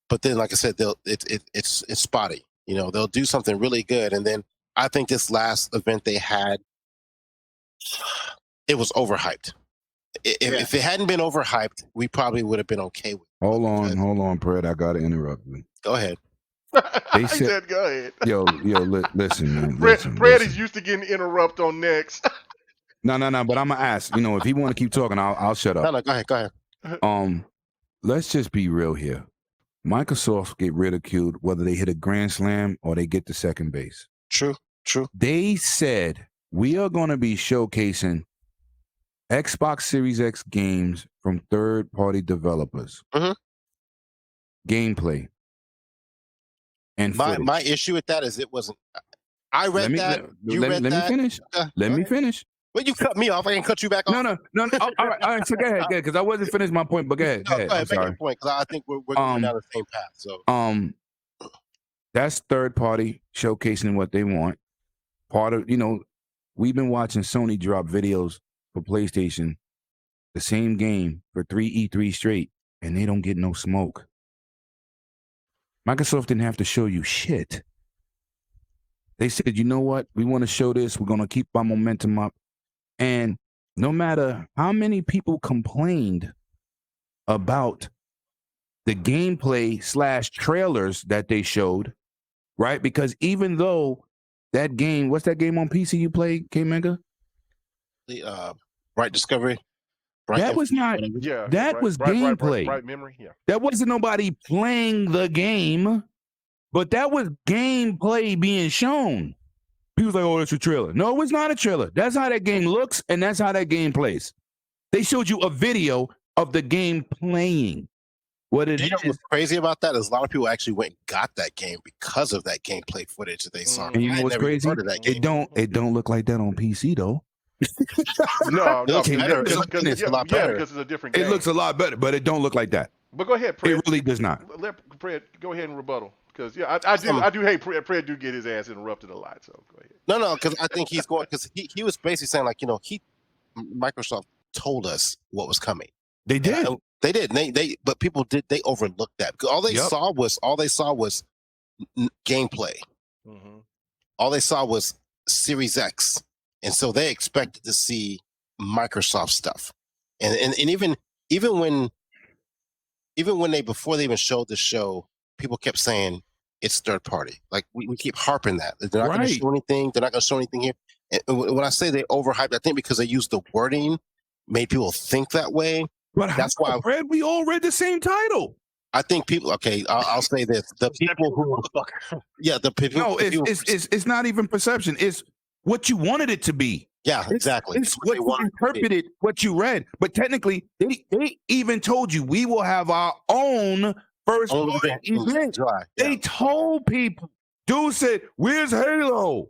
[SPEAKER 5] But then, like I said, it's spotty. They'll do something really good, and then I think this last event they had, it was overhyped. If it hadn't been overhyped, we probably would have been okay with it.
[SPEAKER 4] Hold on, Pred. I gotta interrupt you.
[SPEAKER 5] Go ahead.
[SPEAKER 3] They said, "Go ahead."
[SPEAKER 4] Yo, listen, man.
[SPEAKER 3] Fred is used to getting interrupted on next.
[SPEAKER 4] No. But I'm gonna ask. If he want to keep talking, I'll shut up.
[SPEAKER 5] No, go ahead.
[SPEAKER 4] Let's just be real here. Microsoft get ridiculed whether they hit a grand slam or they get to second base.
[SPEAKER 5] True.
[SPEAKER 4] They said we are going to be showcasing Xbox Series X games from third-party developers.
[SPEAKER 5] Mm-hmm.
[SPEAKER 4] Gameplay. And
[SPEAKER 5] my issue with that is it wasn't. I read that.
[SPEAKER 4] Let me finish. Let me finish.
[SPEAKER 5] Well, you cut me off. I can cut you back off.
[SPEAKER 4] No. Oh, all right. So go ahead, because I wasn't finished my point. But go ahead.
[SPEAKER 5] Go ahead.
[SPEAKER 4] I'm sorry.
[SPEAKER 5] Make your point, because I think we're going down the same path. So
[SPEAKER 4] that's third party showcasing what they want. Part of we've been watching Sony drop videos for PlayStation, the same game for 3 E3 straight, and they don't get no smoke. Microsoft didn't have to show you shit. They said, you know what? We want to show this. We're going to keep our momentum up. And no matter how many people complained about the gameplay / trailers that they showed, right? Because even though that game, what's that game on PC you play, K-Mega?
[SPEAKER 5] The Bright Discovery.
[SPEAKER 4] That was not.
[SPEAKER 3] Yeah,
[SPEAKER 4] that was gameplay.
[SPEAKER 3] Bright memory. Yeah.
[SPEAKER 4] That wasn't nobody playing the game, but that was gameplay being shown. People's like, "Oh, it's a trailer." No, it's not a trailer. That's how that game looks, and that's how that game plays. They showed you a video of the game playing. What it is.
[SPEAKER 5] What's crazy about that is a lot of people actually went and got that game because of that gameplay footage that they saw.
[SPEAKER 4] And you know what's crazy? It don't look like that on PC though.
[SPEAKER 3] No,
[SPEAKER 5] it's
[SPEAKER 3] a lot better. Because it's a different game.
[SPEAKER 4] It looks a lot better, but it don't look like that.
[SPEAKER 3] But go ahead, Pred.
[SPEAKER 4] It really does not.
[SPEAKER 3] Let Pred go ahead and rebuttal. Because I do hate Pred do get his ass interrupted a lot. So go ahead.
[SPEAKER 5] No, because I think he's going because he was basically saying like Microsoft told us what was coming.
[SPEAKER 4] They did.
[SPEAKER 5] They did. But people they overlooked that because all they saw was gameplay.
[SPEAKER 3] Mm-hmm.
[SPEAKER 5] All they saw was Series X, and so they expected to see Microsoft stuff. And even when they before they even showed the show, people kept saying it's third party. Like we keep harping that they're not going to show anything. They're not going to show anything here. And when I say they overhyped, I think because they used the wording made people think that way.
[SPEAKER 4] But that's why, Fred, we all read the same title.
[SPEAKER 5] I think people. Okay, I'll say this: the people who, the people.
[SPEAKER 4] No, it's not even perception. It's what you wanted it to be.
[SPEAKER 5] Yeah, exactly.
[SPEAKER 4] It's what you interpreted, what you read. But technically, they even told you we will have our own first event.
[SPEAKER 5] Yeah.
[SPEAKER 4] They told people. Dude said, "Where's Halo?"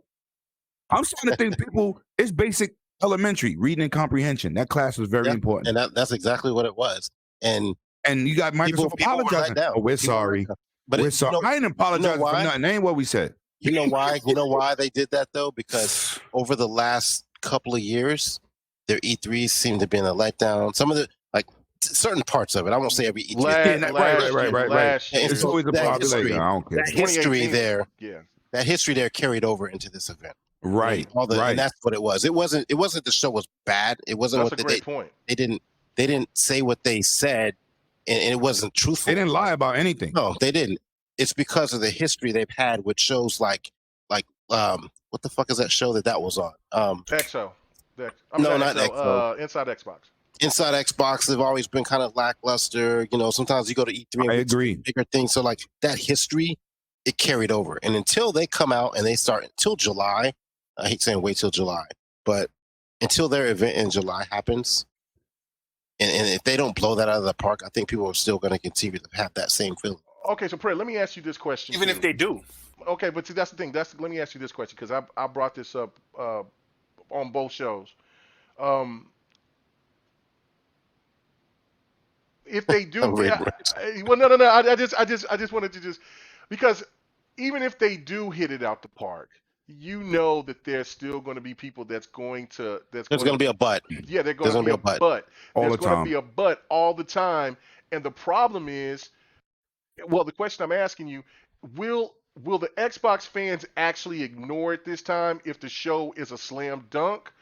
[SPEAKER 4] I'm starting to think people, it's basic elementary reading and comprehension. That class was very important.
[SPEAKER 5] And that's exactly what it was. And
[SPEAKER 4] you got Microsoft
[SPEAKER 5] people were let
[SPEAKER 4] apologizing.
[SPEAKER 5] down.
[SPEAKER 4] Oh, we're
[SPEAKER 5] People were let
[SPEAKER 4] sorry.
[SPEAKER 5] down. But
[SPEAKER 4] We're sorry. I ain't apologizing for nothing. That ain't what we said.
[SPEAKER 5] You know why? You know why they did that though? Because over the last couple of years, their E3s seem to be in a letdown. Some of the certain parts of it. I won't say every E3.
[SPEAKER 4] Right. It's
[SPEAKER 5] so
[SPEAKER 4] always a population. I don't care.
[SPEAKER 5] That history there.
[SPEAKER 3] Yeah.
[SPEAKER 5] That history there carried over into this event.
[SPEAKER 4] Right.
[SPEAKER 5] And that's what it was. It wasn't the show was bad. It wasn't
[SPEAKER 3] That's a great point.
[SPEAKER 5] They didn't say what they said, and it wasn't truthful.
[SPEAKER 4] They didn't lie about anything.
[SPEAKER 5] No, they didn't. It's because of the history they've had with shows like what the fuck is that show that was on?
[SPEAKER 3] EXO.
[SPEAKER 5] Not EXO.
[SPEAKER 3] Inside Xbox.
[SPEAKER 5] Inside Xbox, they've always been kind of lackluster. You know, sometimes you go to E3 and
[SPEAKER 4] I agree.
[SPEAKER 5] Bigger things. So like that history, it carried over. And until they come out and they start until July, I hate saying wait till July, but until their event in July happens, and if they don't blow that out of the park, I think people are still going to continue to have that same feeling.
[SPEAKER 3] Okay, so Pray, let me ask you this question.
[SPEAKER 6] Even if they do.
[SPEAKER 3] Okay, but see, that's the thing. Let me ask you this question because I brought this up on both shows. If they do, well, no. I just wanted to because even if they do hit it out the park, you know that there's still going to be people there's going to
[SPEAKER 5] be a butt.
[SPEAKER 3] Yeah, there's going to be a butt. There's going to be a butt all the time, and the problem is, well, the question I'm asking you, will the Xbox fans actually ignore it this time if the show is a slam dunk?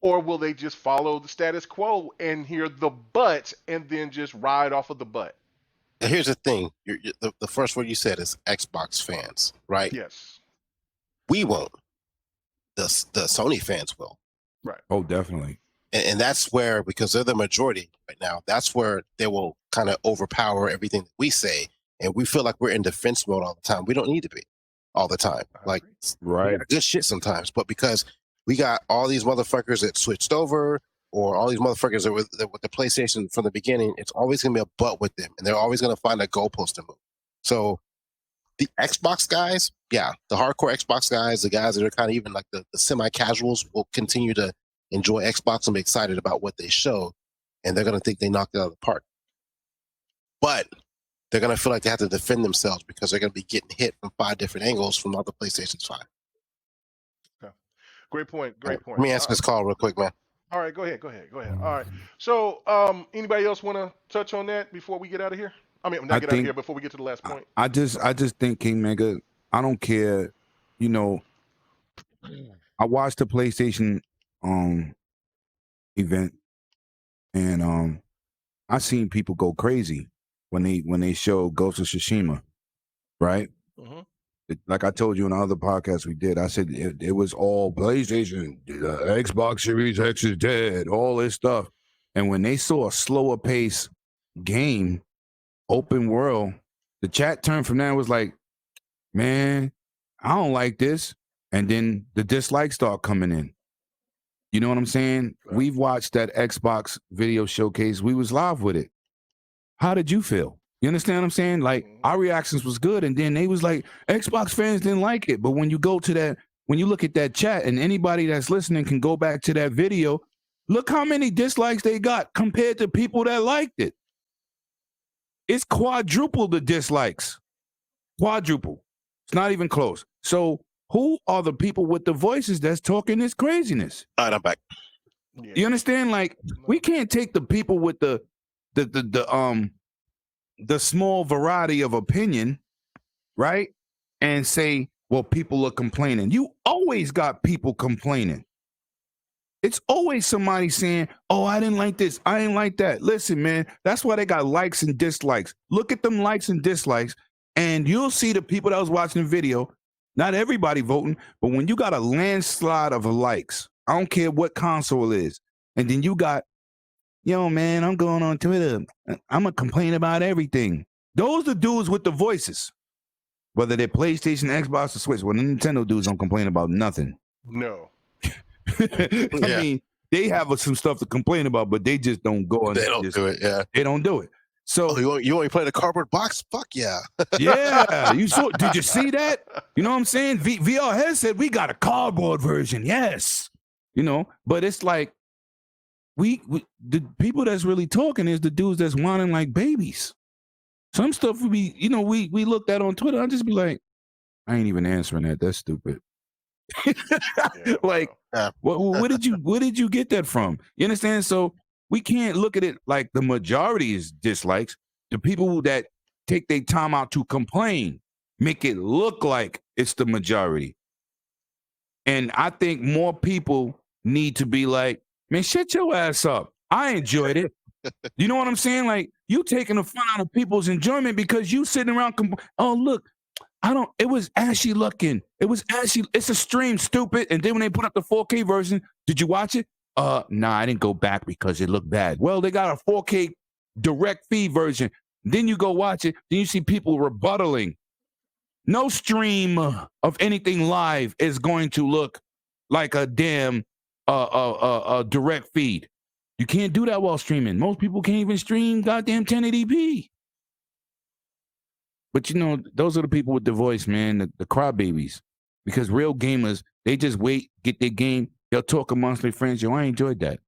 [SPEAKER 3] Or will they just follow the status quo and hear the butt and then just ride off of the butt?
[SPEAKER 5] Here's the thing. The first word you said is Xbox fans, right?
[SPEAKER 3] Yes.
[SPEAKER 5] We won't. The Sony fans will.
[SPEAKER 3] Right.
[SPEAKER 4] Oh, definitely.
[SPEAKER 5] And that's where, because they're the majority right now, that's where they will kind of overpower everything that we say. And we feel like we're in defense mode all the time. We don't need to be all the time. Like,
[SPEAKER 4] right.
[SPEAKER 5] Good shit sometimes. But because we got all these motherfuckers that switched over, or all these motherfuckers that were with the PlayStation from the beginning, it's always going to be a butt with them. And they're always going to find a goalpost to move. So the Xbox guys, yeah, the hardcore Xbox guys, the guys that are kind of even like the semi-casuals will continue to enjoy Xbox and be excited about what they show. And they're going to think they knocked it out of the park. But they're going to feel like they have to defend themselves because they're going to be getting hit from 5 different angles from all the PlayStation 5.
[SPEAKER 3] Great point.
[SPEAKER 5] Let me answer this call real quick, man.
[SPEAKER 3] All right, go ahead. All right. So, anybody else want to touch on that before we get out of here? I mean, not get out of here before we get to the last point.
[SPEAKER 4] I just think King Mega, I don't care. You know, I watched the PlayStation event, and I seen people go crazy when they showed Ghost of Tsushima, right?
[SPEAKER 3] Mm-hmm.
[SPEAKER 4] Like I told you in the other podcast we did, I said it was all PlayStation, Xbox Series X is dead, all this stuff. And when they saw a slower pace game, open world, the chat turned from that and was like, man, I don't like this. And then the dislikes start coming in. You know what I'm saying? Right. We've watched that Xbox video showcase. We was live with it. How did you feel? You understand what I'm saying? Like, our reactions was good, and then they was like, Xbox fans didn't like it. But when you go to that, when you look at that chat, and anybody that's listening can go back to that video, look how many dislikes they got compared to people that liked it. It's quadruple the dislikes. Quadruple. It's not even close. So who are the people with the voices that's talking this craziness?
[SPEAKER 5] All right, I'm back.
[SPEAKER 3] Yeah.
[SPEAKER 4] You understand? Like, we can't take the people with the small variety of opinion, right? And say, well, people are complaining. You always got people complaining. It's always somebody saying, oh, I didn't like this. I didn't like that. Listen, man, that's why they got likes and dislikes. Look at them likes and dislikes, and you'll see the people that was watching the video, not everybody voting, but when you got a landslide of likes, I don't care what console it is, and then you got, yo, man, I'm going on Twitter. I'm going to complain about everything. Those are the dudes with the voices. Whether they're PlayStation, Xbox, or Switch. Well, the Nintendo dudes don't complain about nothing.
[SPEAKER 3] No.
[SPEAKER 4] I mean, they have some stuff to complain about, but they just don't go on.
[SPEAKER 5] They don't do it, yeah.
[SPEAKER 4] They don't do it. So
[SPEAKER 5] you want to play the cardboard box? Fuck yeah.
[SPEAKER 4] yeah, did you see that? You know what I'm saying? VR headset, we got a cardboard version, yes. But it's like we the people that's really talking is the dudes that's whining like babies. Some stuff we looked at on Twitter, I'll just be like, I ain't even answering that. That's stupid. Like,
[SPEAKER 5] Yeah.
[SPEAKER 4] where did you get that from? You understand? So we can't look at it like the majority is dislikes. The people that take their time out to complain make it look like it's the majority. And I think more people need to be like, man, shut your ass up. I enjoyed it. You know what I'm saying? Like, you taking the fun out of people's enjoyment because you sitting around, oh, look, it was ashy looking. It was ashy. It's a stream, stupid. And then when they put up the 4K version, did you watch it? Nah, I didn't go back because it looked bad. Well, they got a 4K direct feed version. Then you go watch it. Then you see people rebuttaling. No stream of anything live is going to look like a damn direct feed. You can't do that while streaming. Most people can't even stream goddamn 1080p. But those are the people with the voice, man, the crybabies. Because real gamers, they just wait, get their game. They'll talk amongst their friends. Yo, I enjoyed that.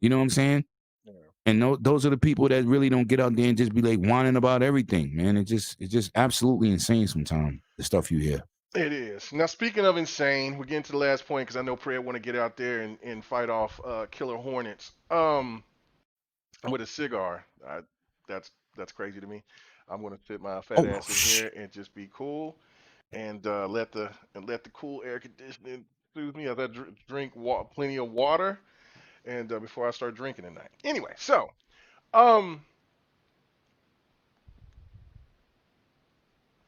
[SPEAKER 4] You know what I'm saying? Yeah. And those are the people that really don't get out there and just be like whining about everything, man. It's just absolutely insane sometimes, the stuff you hear.
[SPEAKER 3] It is. Now, speaking of insane, we're getting to the last point because I know Prayer want to get out there and fight off killer hornets with a cigar. That's crazy to me. I'm going to sit my fat ass in here and just be cool and let the cool air conditioning soothe me as I drink plenty of water and before I start drinking tonight. Anyway, so podcasters.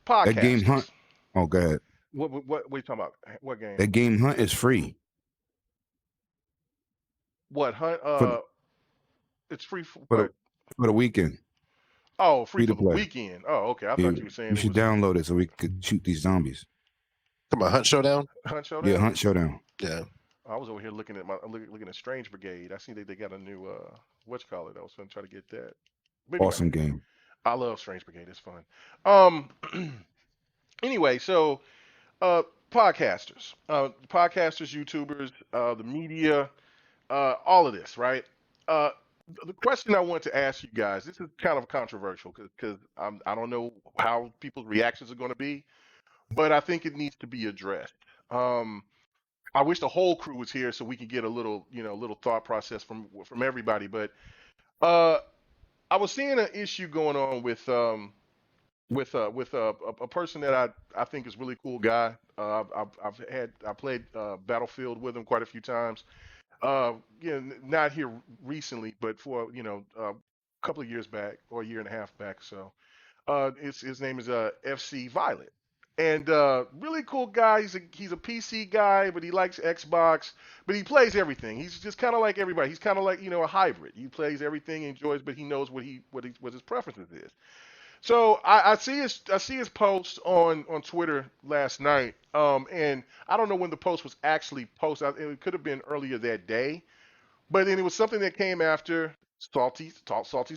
[SPEAKER 4] That game hunt. Oh, go ahead.
[SPEAKER 3] What are you talking about? What game?
[SPEAKER 4] That game hunt is free.
[SPEAKER 3] What hunt? It's free for
[SPEAKER 4] the weekend.
[SPEAKER 3] Oh, free for the weekend. Oh, okay. I thought you were saying
[SPEAKER 4] you should download it so we could shoot these zombies.
[SPEAKER 5] Come on, Hunt Showdown.
[SPEAKER 3] Hunt Showdown.
[SPEAKER 4] Yeah, Hunt Showdown.
[SPEAKER 5] Yeah.
[SPEAKER 3] I was over here looking at Strange Brigade. I see they got a new whatchamacallit. I was going to try to get that.
[SPEAKER 4] But awesome game.
[SPEAKER 3] I love Strange Brigade. It's fun. Anyway, so podcasters, YouTubers, the media, all of this, right? The question I want to ask you guys, this is kind of controversial because I don't know how people's reactions are going to be, but I think it needs to be addressed. I wish the whole crew was here so we could get a little thought process from everybody. But I was seeing an issue going on with a person that I think is really cool guy. I played Battlefield with him quite a few times. Not here recently, but for a couple of years back or a year and a half back. So his name is FC Violet, and really cool guy. He's a PC guy, but he likes Xbox, but he plays everything. He's just kind of like everybody. He's kind of like a hybrid. He plays everything, enjoys, but he knows what his preferences is. So I see his post on Twitter last night, and I don't know when the post was actually posted. It could have been earlier that day, but then it was something that came after Salty's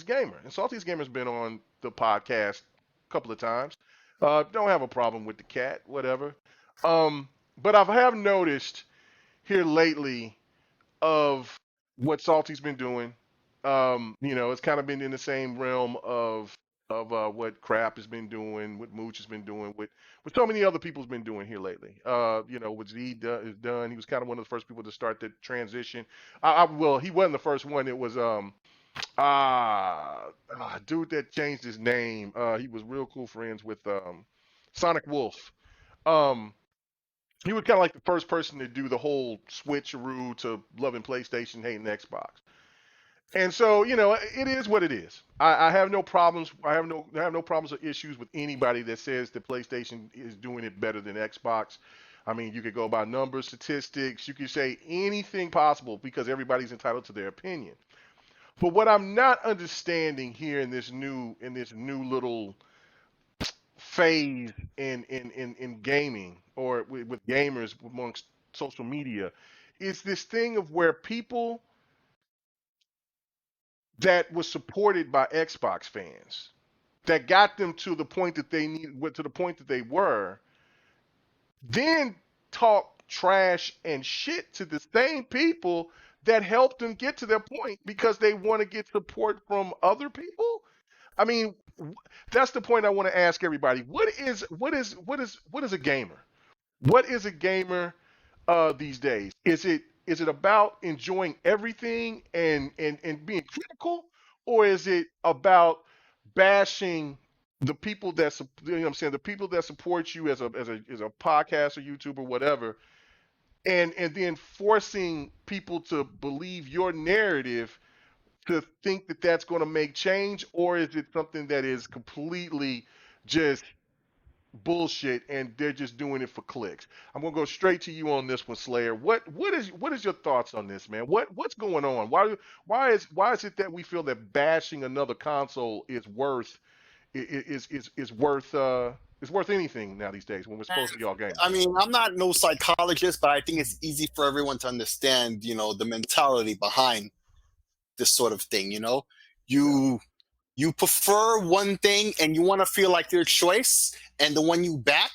[SPEAKER 3] Gamer, and Salty's Gamer's been on the podcast a couple of times. Don't have a problem with the cat, whatever. But I have noticed here lately of what Salty's been doing. It's kind of been in the same realm of what Crap has been doing, what Mooch has been doing, what so many other people's been doing here lately. What Z is done. He was kind of one of the first people to start the transition. Well, he wasn't the first one. It was dude that changed his name. He was real cool friends with Sonic Wolf. He was kind of like the first person to do the whole switcheroo to loving PlayStation, hating Xbox. And so, it is what it is. I have no problems. I have no problems or issues with anybody that says that PlayStation is doing it better than Xbox. I mean, you could go by numbers, statistics. You could say anything possible because everybody's entitled to their opinion. But what I'm not understanding here in this new little phase in gaming or with gamers amongst social media is this thing of where people that was supported by Xbox fans, that got them to the point that they to the point that they were, then talk trash and shit to the same people that helped them get to their point because they want to get support from other people. I mean, that's the point I want to ask everybody. What is a gamer? What is a gamer these days? Is it about enjoying everything and being critical, or is it about bashing the people that you know what I'm saying, the people that support you as a podcaster, YouTuber, whatever, and then forcing people to believe your narrative to think that that's going to make change, or is it something that is completely just bullshit and they're just doing it for clicks? I'm gonna go straight to you on this one, Slayer. What is your thoughts on this, man? What's going on? Why is it that we feel that bashing another console is worth anything now these days when we're supposed to be all gamers?
[SPEAKER 6] I mean, I'm not no psychologist, but I think it's easy for everyone to understand, the mentality behind this sort of thing. You prefer one thing and you want to feel like your choice and the one you back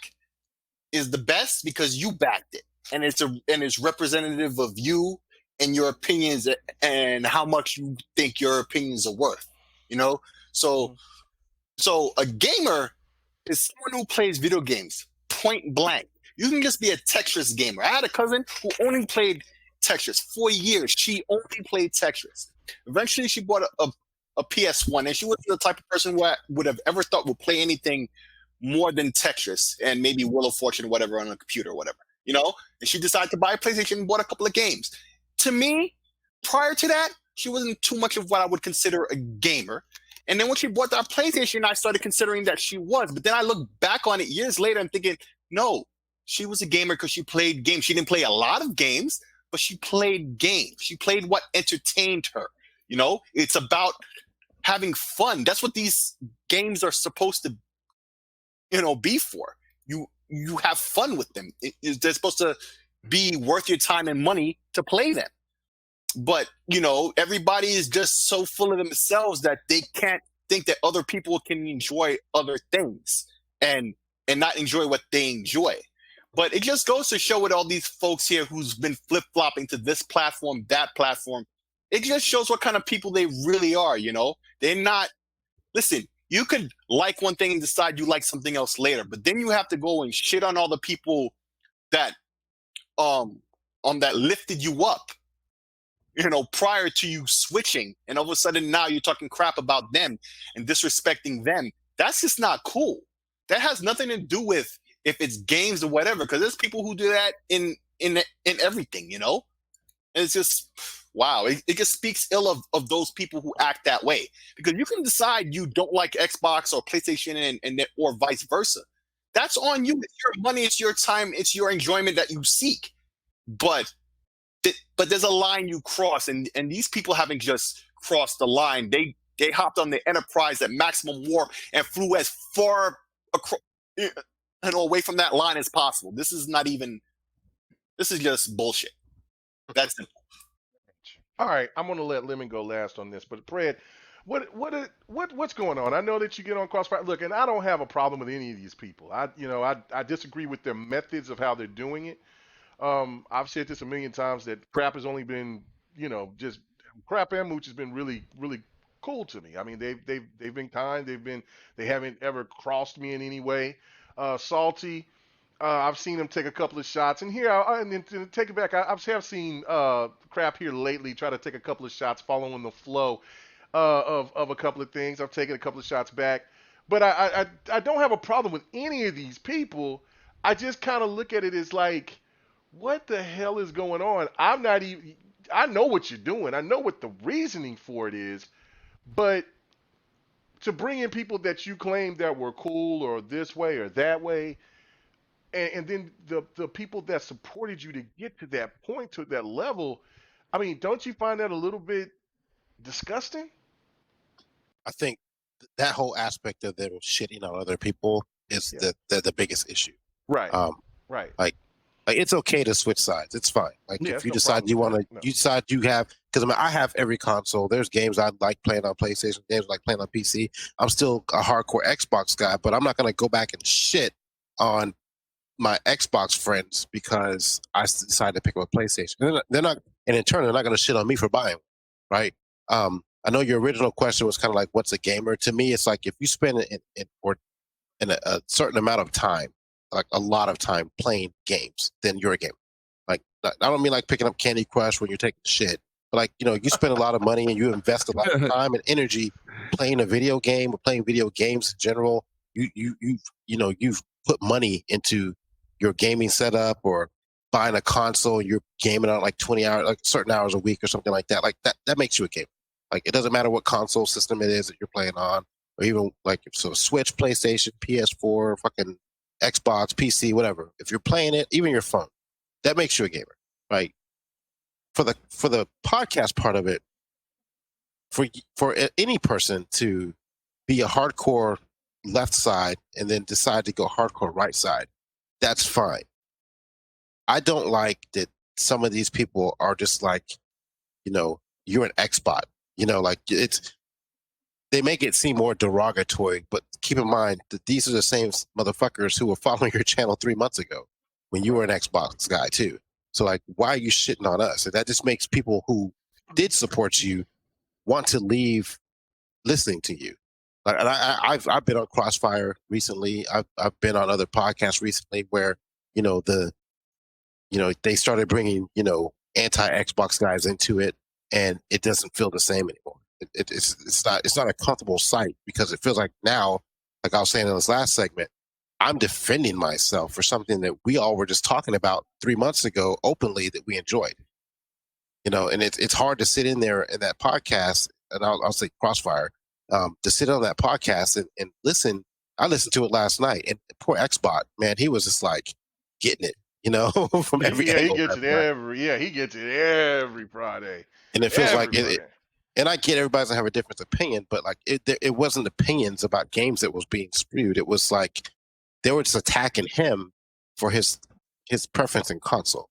[SPEAKER 6] is the best because you backed it, and it's representative of you and your opinions and how much you think your opinions are worth. So so a gamer is someone who plays video games, point blank. You can just be a Tetris gamer. I had a cousin who only played Tetris for years. She only played Tetris. Eventually, she bought a PS1, and she wasn't the type of person who I would have ever thought would play anything more than Tetris and maybe Wheel of Fortune, whatever, on a computer or whatever. And she decided to buy a PlayStation and bought a couple of games. To me, prior to that, she wasn't too much of what I would consider a gamer. And then when she bought that PlayStation, I started considering that she was. But then I look back on it years later and thinking, no, she was a gamer because she played games. She didn't play a lot of games, but she played games. She played what entertained her. It's about having fun. That's what these games are supposed to, be for. You have fun with them. They're supposed to be worth your time and money to play them. But, everybody is just so full of themselves that they can't think that other people can enjoy other things and not enjoy what they enjoy. But it just goes to show with all these folks here who's been flip-flopping to this platform, that platform. It just shows what kind of people they really are, They're not... Listen, you could like one thing and decide you like something else later, but then you have to go and shit on all the people that that lifted you up, prior to you switching, and all of a sudden now you're talking crap about them and disrespecting them. That's just not cool. That has nothing to do with if it's games or whatever, because there's people who do that in everything, And it's just, wow. It just speaks ill of those people who act that way, because you can decide you don't like Xbox or PlayStation and or vice versa. That's on you. It's your money. It's your time. It's your enjoyment that you seek. But there's a line you cross, and these people haven't just crossed the line. They hopped on the Enterprise at maximum warp and flew as far across, away from that line as possible. This is just bullshit. That's simple.
[SPEAKER 3] All right, I'm gonna let Lemon go last on this, but Fred, what's going on? I know that you get on Crossfire. Look, and I don't have a problem with any of these people. I disagree with their methods of how they're doing it. I've said this a million times that crap has only been, just crap and mooch has been really, really cool to me. I mean, they've been kind. They haven't ever crossed me in any way. Salty. I've seen him take a couple of shots, and here, and then to take it back, I have seen Crap here lately try to take a couple of shots following the flow of a couple of things. I've taken a couple of shots back, but I don't have a problem with any of these people. I just kind of look at it as like, what the hell is going on? I know what you're doing. I know what the reasoning for it is, but to bring in people that you claim that were cool or this way or that way, and then the people that supported you to get to that point, to that level, I mean, don't you find that a little bit disgusting?
[SPEAKER 5] I think that whole aspect of them shitting on other people is
[SPEAKER 3] Yeah.
[SPEAKER 5] the biggest issue.
[SPEAKER 3] Right.
[SPEAKER 5] Um,
[SPEAKER 3] Right.
[SPEAKER 5] like Like it's okay to switch sides. It's fine. Like
[SPEAKER 3] Yeah,
[SPEAKER 5] if
[SPEAKER 3] it's
[SPEAKER 5] you
[SPEAKER 3] no
[SPEAKER 5] decide
[SPEAKER 3] problem
[SPEAKER 5] you
[SPEAKER 3] with
[SPEAKER 5] want
[SPEAKER 3] that.
[SPEAKER 5] to,
[SPEAKER 3] No.
[SPEAKER 5] you decide you have, because I mean, I have every console. There's games I like playing on PlayStation, games I like playing on PC. I'm still a hardcore Xbox guy, but I'm not gonna go back and shit on my Xbox friends because I decided to pick up a PlayStation. They're not, and in turn, they're not gonna shit on me for buying, right? I know your original question was kind of like, "What's a gamer?" To me, it's like if you spend in a certain amount of time, like a lot of time playing games, then you're a gamer. Like I don't mean like picking up Candy Crush when you're taking shit, but like you spend a lot of money and you invest a lot of time and energy playing a video game or playing video games in general. You've put money into your gaming setup or buying a console. And you're gaming on like 20 hours, like certain hours a week or something like that. Like that makes you a gamer. Like it doesn't matter what console system it is that you're playing on, or even like so Switch, PlayStation, PS4, fucking Xbox, PC, whatever. If you're playing it, even your phone, that makes you a gamer, right? For the podcast part of it, for any person to be a hardcore left side and then decide to go hardcore right side, that's fine. I don't like that some of these people are just like, you're an Xbot. Like they make it seem more derogatory, but keep in mind that these are the same motherfuckers who were following your channel 3 months ago when you were an Xbox guy too. So like, why are you shitting on us? And that just makes people who did support you want to leave listening to you. Like, and I've been on Crossfire recently. I've been on other podcasts recently where they started bringing anti Xbox guys into it, and it doesn't feel the same anymore. It's not a comfortable sight because it feels like now, like I was saying in this last segment, I'm defending myself for something that we all were just talking about 3 months ago openly that we enjoyed. And it's hard to sit in there in that podcast, and I'll say Crossfire, to sit on that podcast and listen. I listened to it last night, and poor Xbot, man, he was just like getting it, from every
[SPEAKER 3] Yeah, he
[SPEAKER 5] angle.
[SPEAKER 3] gets it every Friday.
[SPEAKER 5] And it feels like
[SPEAKER 3] Every Friday.
[SPEAKER 5] and I get everybody's gonna have a different opinion, but like it wasn't opinions about games that was being spewed. It was like they were just attacking him for his preference in console.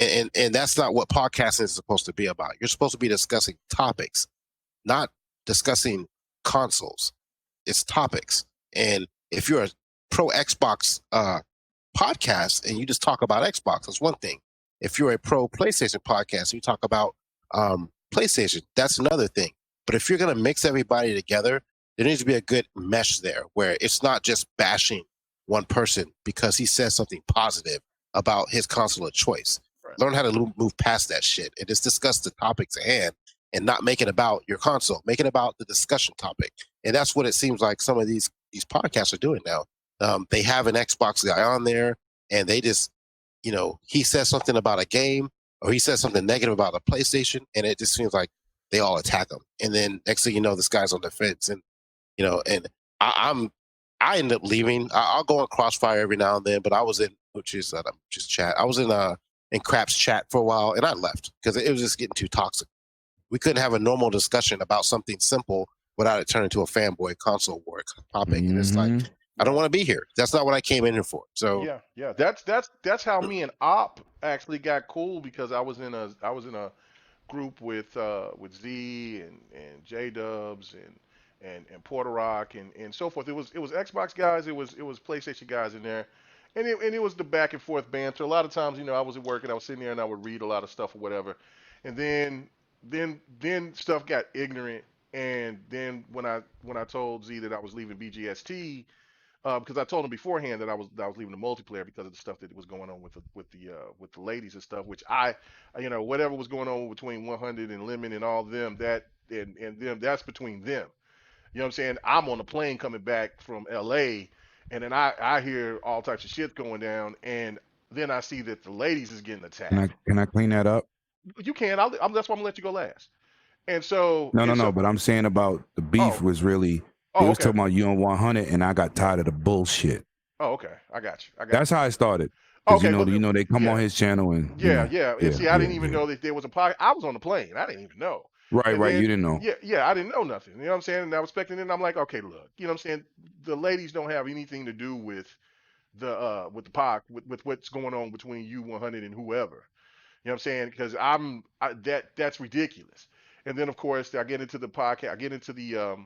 [SPEAKER 5] And that's not what podcasting is supposed to be about. You're supposed to be discussing topics, not discussing consoles. It's topics. And if you're a pro Xbox podcast and you just talk about Xbox, that's one thing. If you're a pro PlayStation podcast and you talk about PlayStation, that's another thing. But if you're going to mix everybody together, there needs to be a good mesh there where it's not just bashing one person because he says something positive about his console of choice.
[SPEAKER 3] Right.
[SPEAKER 5] Learn how to move past that shit and just discuss the topics at hand and not make it about your console, make it about the discussion topic. And that's what it seems like some of these podcasts are doing now. They have an Xbox guy on there and they just, he says something about a game or he says something negative about a PlayStation and it just seems like they all attack him. And then next thing you know, this guy's on the fence and, I ended up leaving. I'll go on Crossfire every now and then, but I was in, which is chat. I was in Crap's chat for a while and I left because it was just getting too toxic. We couldn't have a normal discussion about something simple without it turning into a fanboy console war topic. And it's like, I don't want to be here. That's not what I came in here for. So
[SPEAKER 3] yeah. That's how me and Op actually got cool because I was in a group with Z and J Dubs and Porter Rock and so forth. It was Xbox guys, it was PlayStation guys in there. And it was the back and forth banter. A lot of times, I was at work and I was sitting there and I would read a lot of stuff or whatever. And then stuff got ignorant. And then when I told Z that I was leaving BGST, because I told him beforehand that I was leaving the multiplayer because of the stuff that was going on with the ladies and stuff, which whatever was going on between 100 and Lemon and all of them, that and them, that's between them. You know what I'm saying? I'm on a plane coming back from LA, and then I hear all types of shit going down, and then I see that the ladies is getting attacked.
[SPEAKER 4] Can I clean that up?
[SPEAKER 3] You can. That's why I'm gonna let you go last. And so
[SPEAKER 4] No. But I'm saying about the beef was really. They was
[SPEAKER 3] okay.
[SPEAKER 4] talking about you on 100, and I got tired of the bullshit.
[SPEAKER 3] Oh, okay. I got you.
[SPEAKER 4] That's how I started. Because
[SPEAKER 3] Okay,
[SPEAKER 4] they come on his channel and
[SPEAKER 3] yeah. And see, I didn't even know that there was a podcast. I was on the plane. I didn't even know.
[SPEAKER 4] Right. You didn't know.
[SPEAKER 3] Yeah. I didn't know nothing. You know what I'm saying? And I was expecting it. And I'm like, okay, look. You know what I'm saying? The ladies don't have anything to do with with the pod with what's going on between you 100 and whoever. You know what I'm saying? Because that's ridiculous. And then of course I get into the podcast. I get into the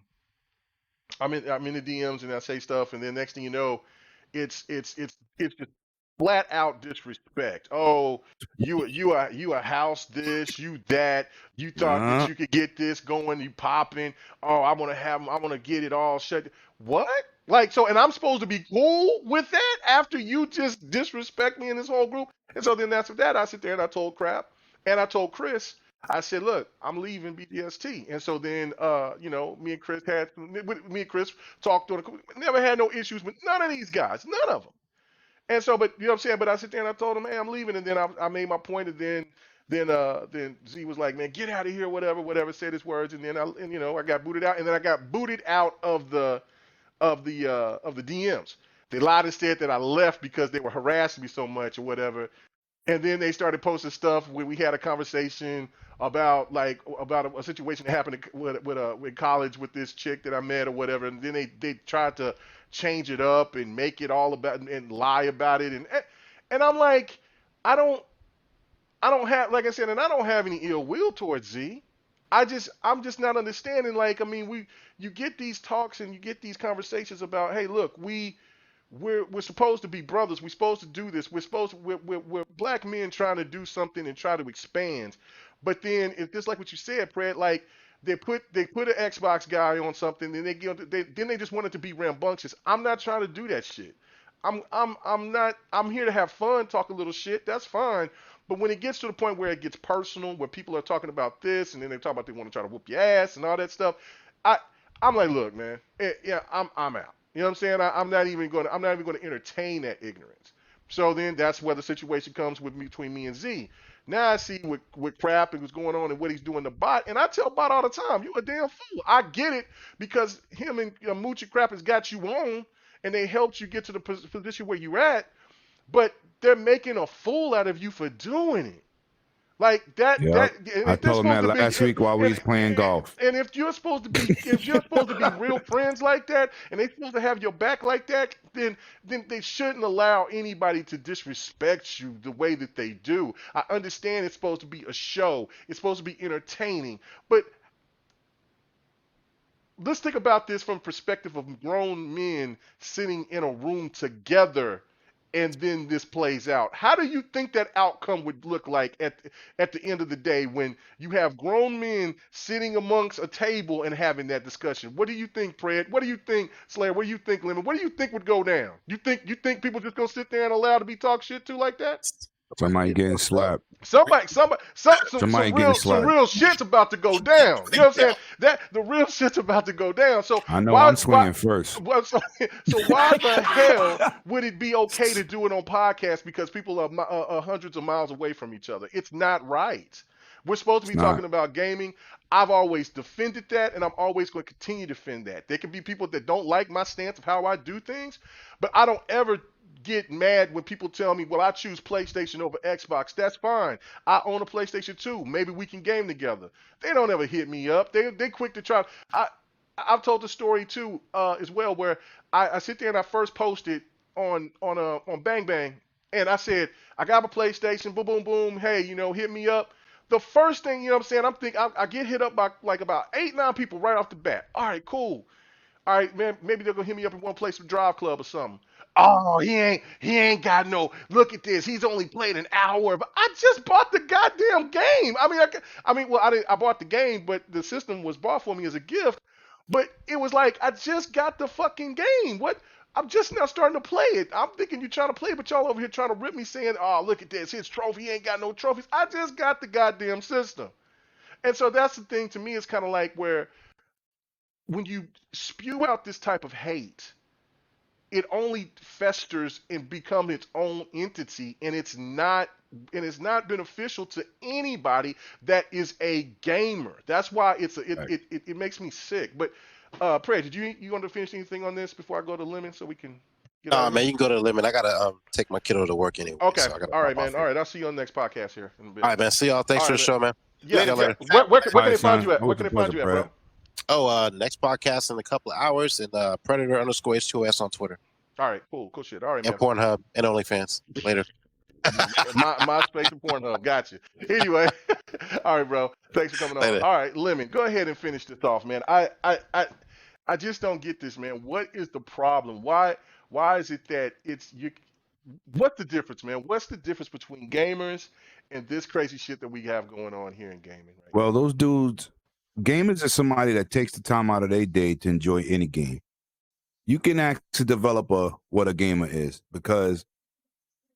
[SPEAKER 3] I'm in the DMs and I say stuff, and then next thing you know, it's just flat out disrespect. Oh, you a house this, you that, you thought that
[SPEAKER 4] Uh,
[SPEAKER 3] you could get this going, you popping. Oh, I want to get it all shut. What? Like so, and I'm supposed to be cool with that after you just disrespect me in this whole group. And so then after that, I sit there and I told crap, and I told Chris. I said, look, I'm leaving BDST. And so then, me and Chris talked on never had no issues with none of these guys, none of them. And so, but you know what I'm saying? But I sit there and I told him, hey, I'm leaving. And then I made my point, and then Z was like, man, get out of here, whatever, said his words. And then I got booted out. And then I got booted out of the DMs. They lied and said that I left because they were harassing me so much or whatever. And then they started posting stuff where we had a conversation about a situation that happened with college with this chick that I met or whatever. And then they tried to change it up and make it all about and lie about it. And I'm like, I don't have, like I said, and I don't have any ill will towards Z. I'm just not understanding. Like, I mean, you get these talks and you get these conversations about, hey, look, we're supposed to be brothers. We're supposed to do this. We're black men trying to do something and try to expand. But then if just like what you said, Fred, like they put an Xbox guy on something, and they just want it to be rambunctious. I'm not trying to do that shit. I'm here to have fun, talk a little shit. That's fine. But when it gets to the point where it gets personal, where people are talking about this, and then they talk about they want to try to whoop your ass and all that stuff, I'm like, look, man, I'm out. You know what I'm saying? I'm not even going to entertain that ignorance. So then that's where the situation comes between me and Z. Now I see what crap and what's going on and what he's doing to Bot, and I tell Bot all the time, you a damn fool. I get it because him and Moochie Crap has got you on, and they helped you get to the position where you're at, but they're making a fool out of you for doing it. Like that.
[SPEAKER 4] Yep.
[SPEAKER 3] And
[SPEAKER 4] I
[SPEAKER 3] if they're
[SPEAKER 4] told him that
[SPEAKER 3] supposed to
[SPEAKER 4] last
[SPEAKER 3] be,
[SPEAKER 4] week while we was playing golf.
[SPEAKER 3] and if you're supposed to be real friends like that, and they're supposed to have your back like that, then they shouldn't allow anybody to disrespect you the way that they do. I understand it's supposed to be a show. It's supposed to be entertaining, but let's think about this from the perspective of grown men sitting in a room together, and then this plays out. How do you think that outcome would look like at the end of the day when you have grown men sitting amongst a table and having that discussion? What do you think, Fred? What do you think, Slayer? What do you think, Lemon? What do you think would go down? You think people just gonna sit there and allow to be talk shit to like that?
[SPEAKER 4] Somebody getting slapped.
[SPEAKER 3] Some
[SPEAKER 4] slapped.
[SPEAKER 3] real shit's about to go down. You know what I'm saying? That the real shit's about to go down. So
[SPEAKER 4] I know I'm swinging first.
[SPEAKER 3] So why the hell would it be okay to do it on podcasts because people are hundreds of miles away from each other? It's not right. We're supposed to be talking about gaming. I've always defended that, and I'm always going to continue to defend that. There can be people that don't like my stance of how I do things, but I don't ever get mad when people tell me, well, I choose PlayStation over Xbox. That's fine. I own a PlayStation 2. Maybe we can game together. They don't ever hit me up. They quick to try. I've told the story too as well where I sit there and I first posted on Bang Bang, and I said I got a PlayStation. Boom boom boom. Hey, hit me up. The first thing, I'm saying, I get hit up by like about 8-9 people right off the bat. All right, cool. All right, man, maybe they're gonna hit me up and want to play some Drive Club or something. Oh, he ain't got no. Look at this. He's only played an hour. But I just bought the goddamn game. I bought the game, but the system was bought for me as a gift. But it was like I just got the fucking game. What? I'm just now starting to play it. I'm thinking you're trying to play it, but y'all over here trying to rip me saying, oh, look at this. His trophy. He ain't got no trophies. I just got the goddamn system. And so that's the thing to me. It's kind of like where when you spew out this type of hate, it only festers and becomes its own entity, and it's not beneficial to anybody that is a gamer. That's why it makes me sick. But Pray, did you want to finish anything on this before I go to Lemon so we can get
[SPEAKER 5] Nah, man, you can go to the Lemon. I gotta take my kiddo to work anyway.
[SPEAKER 3] Okay.
[SPEAKER 5] So
[SPEAKER 3] All right, man. All right, I'll see you on the next podcast here in a bit.
[SPEAKER 5] All right, man. See y'all. Thanks for the show, man.
[SPEAKER 3] Yeah.
[SPEAKER 5] Later.
[SPEAKER 3] Where can they find you at? Where can they find you at, bro?
[SPEAKER 5] Oh, next podcast in a couple of hours, and Predator_H2S on Twitter.
[SPEAKER 3] All right, cool shit. All right,
[SPEAKER 5] And
[SPEAKER 3] man.
[SPEAKER 5] Pornhub and OnlyFans. Later.
[SPEAKER 3] MySpace and Pornhub. Gotcha. Anyway, all right, bro. Thanks for coming on.
[SPEAKER 5] Later.
[SPEAKER 3] All right, Lemon, go ahead and finish this off, man. I just don't get this, man. What is the problem? Why is it that it's you? What's the difference, man? What's the difference between gamers and this crazy shit that we have going on here in gaming right
[SPEAKER 4] Well, those dudes, gamers are somebody that takes the time out of their day to enjoy any game. You can actually develop what a gamer is because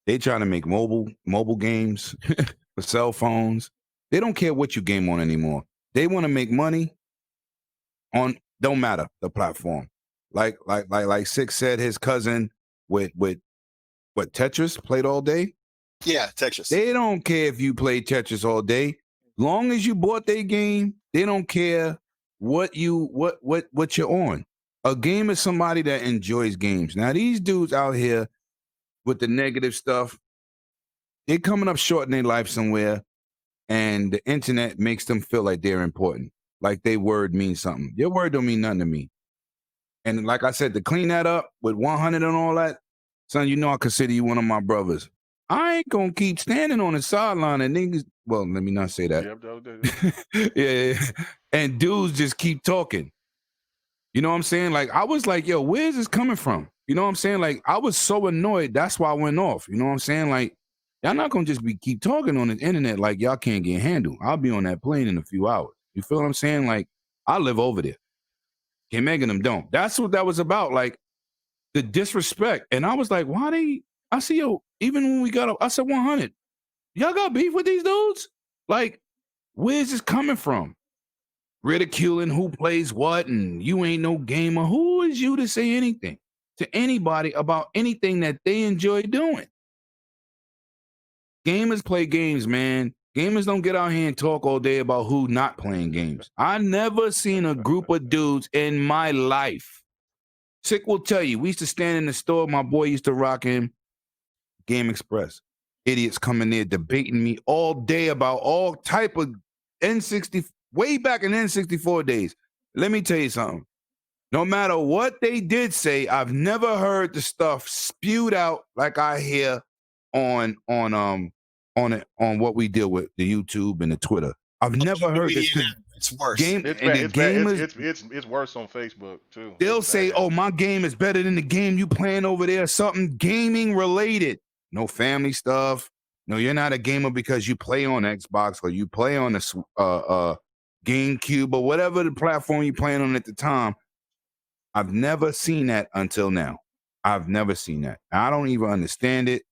[SPEAKER 4] they trying to make mobile games for cell phones. They don't care what you game on anymore. They want to make money on don't matter the platform. Like Six said, his cousin with what Tetris played all day.
[SPEAKER 6] Yeah, Tetris.
[SPEAKER 4] They don't care if you play Tetris all day. Long as you bought their game, they don't care what you're on. A game is somebody that enjoys games. Now these dudes out here with the negative stuff, they're coming up short in their life somewhere, and the internet makes them feel like they're important, like their word means something. Your word don't mean nothing to me. And like I said, to clean that up with 100 and all that, son, you know I consider you one of my brothers. I ain't gonna keep standing on the sideline and niggas. Well, let me not say that. Yeah. And dudes just keep talking. You know what I'm saying? Like, I was like, yo, where's this coming from? You know what I'm saying? Like, I was so annoyed. That's why I went off. You know what I'm saying? Like, y'all not gonna just keep talking on the internet like y'all can't get handled. I'll be on that plane in a few hours. You feel what I'm saying? Like, I live over there. Can't Megan them don't. That's what that was about. Like, the disrespect. And I was like, I see, yo, even when we got up, I said 100. Y'all got beef with these dudes? Like, where's this coming from? Ridiculing who plays what and you ain't no gamer. Who is you to say anything to anybody about anything that they enjoy doing? Gamers play games, man. Gamers don't get out here and talk all day about who not playing games. I never seen a group of dudes in my life. Sick will tell you, we used to stand in the store. My boy used to rock him. Game Express. Idiots coming there debating me all day about all type of N60, way back in N64 days. Let me tell you something. No matter what they did say, I've never heard the stuff spewed out like I hear on what we deal with, the YouTube and the Twitter. I've never heard this.
[SPEAKER 6] It's worse.
[SPEAKER 3] It's worse on Facebook too.
[SPEAKER 4] They'll say, "Oh, my game is better than the game you playing over there." Something gaming related. No family stuff. No, you're not a gamer because you play on Xbox or you play on the GameCube or whatever the platform you're playing on at the time. I've never seen that until now. I've never seen that. I don't even understand it.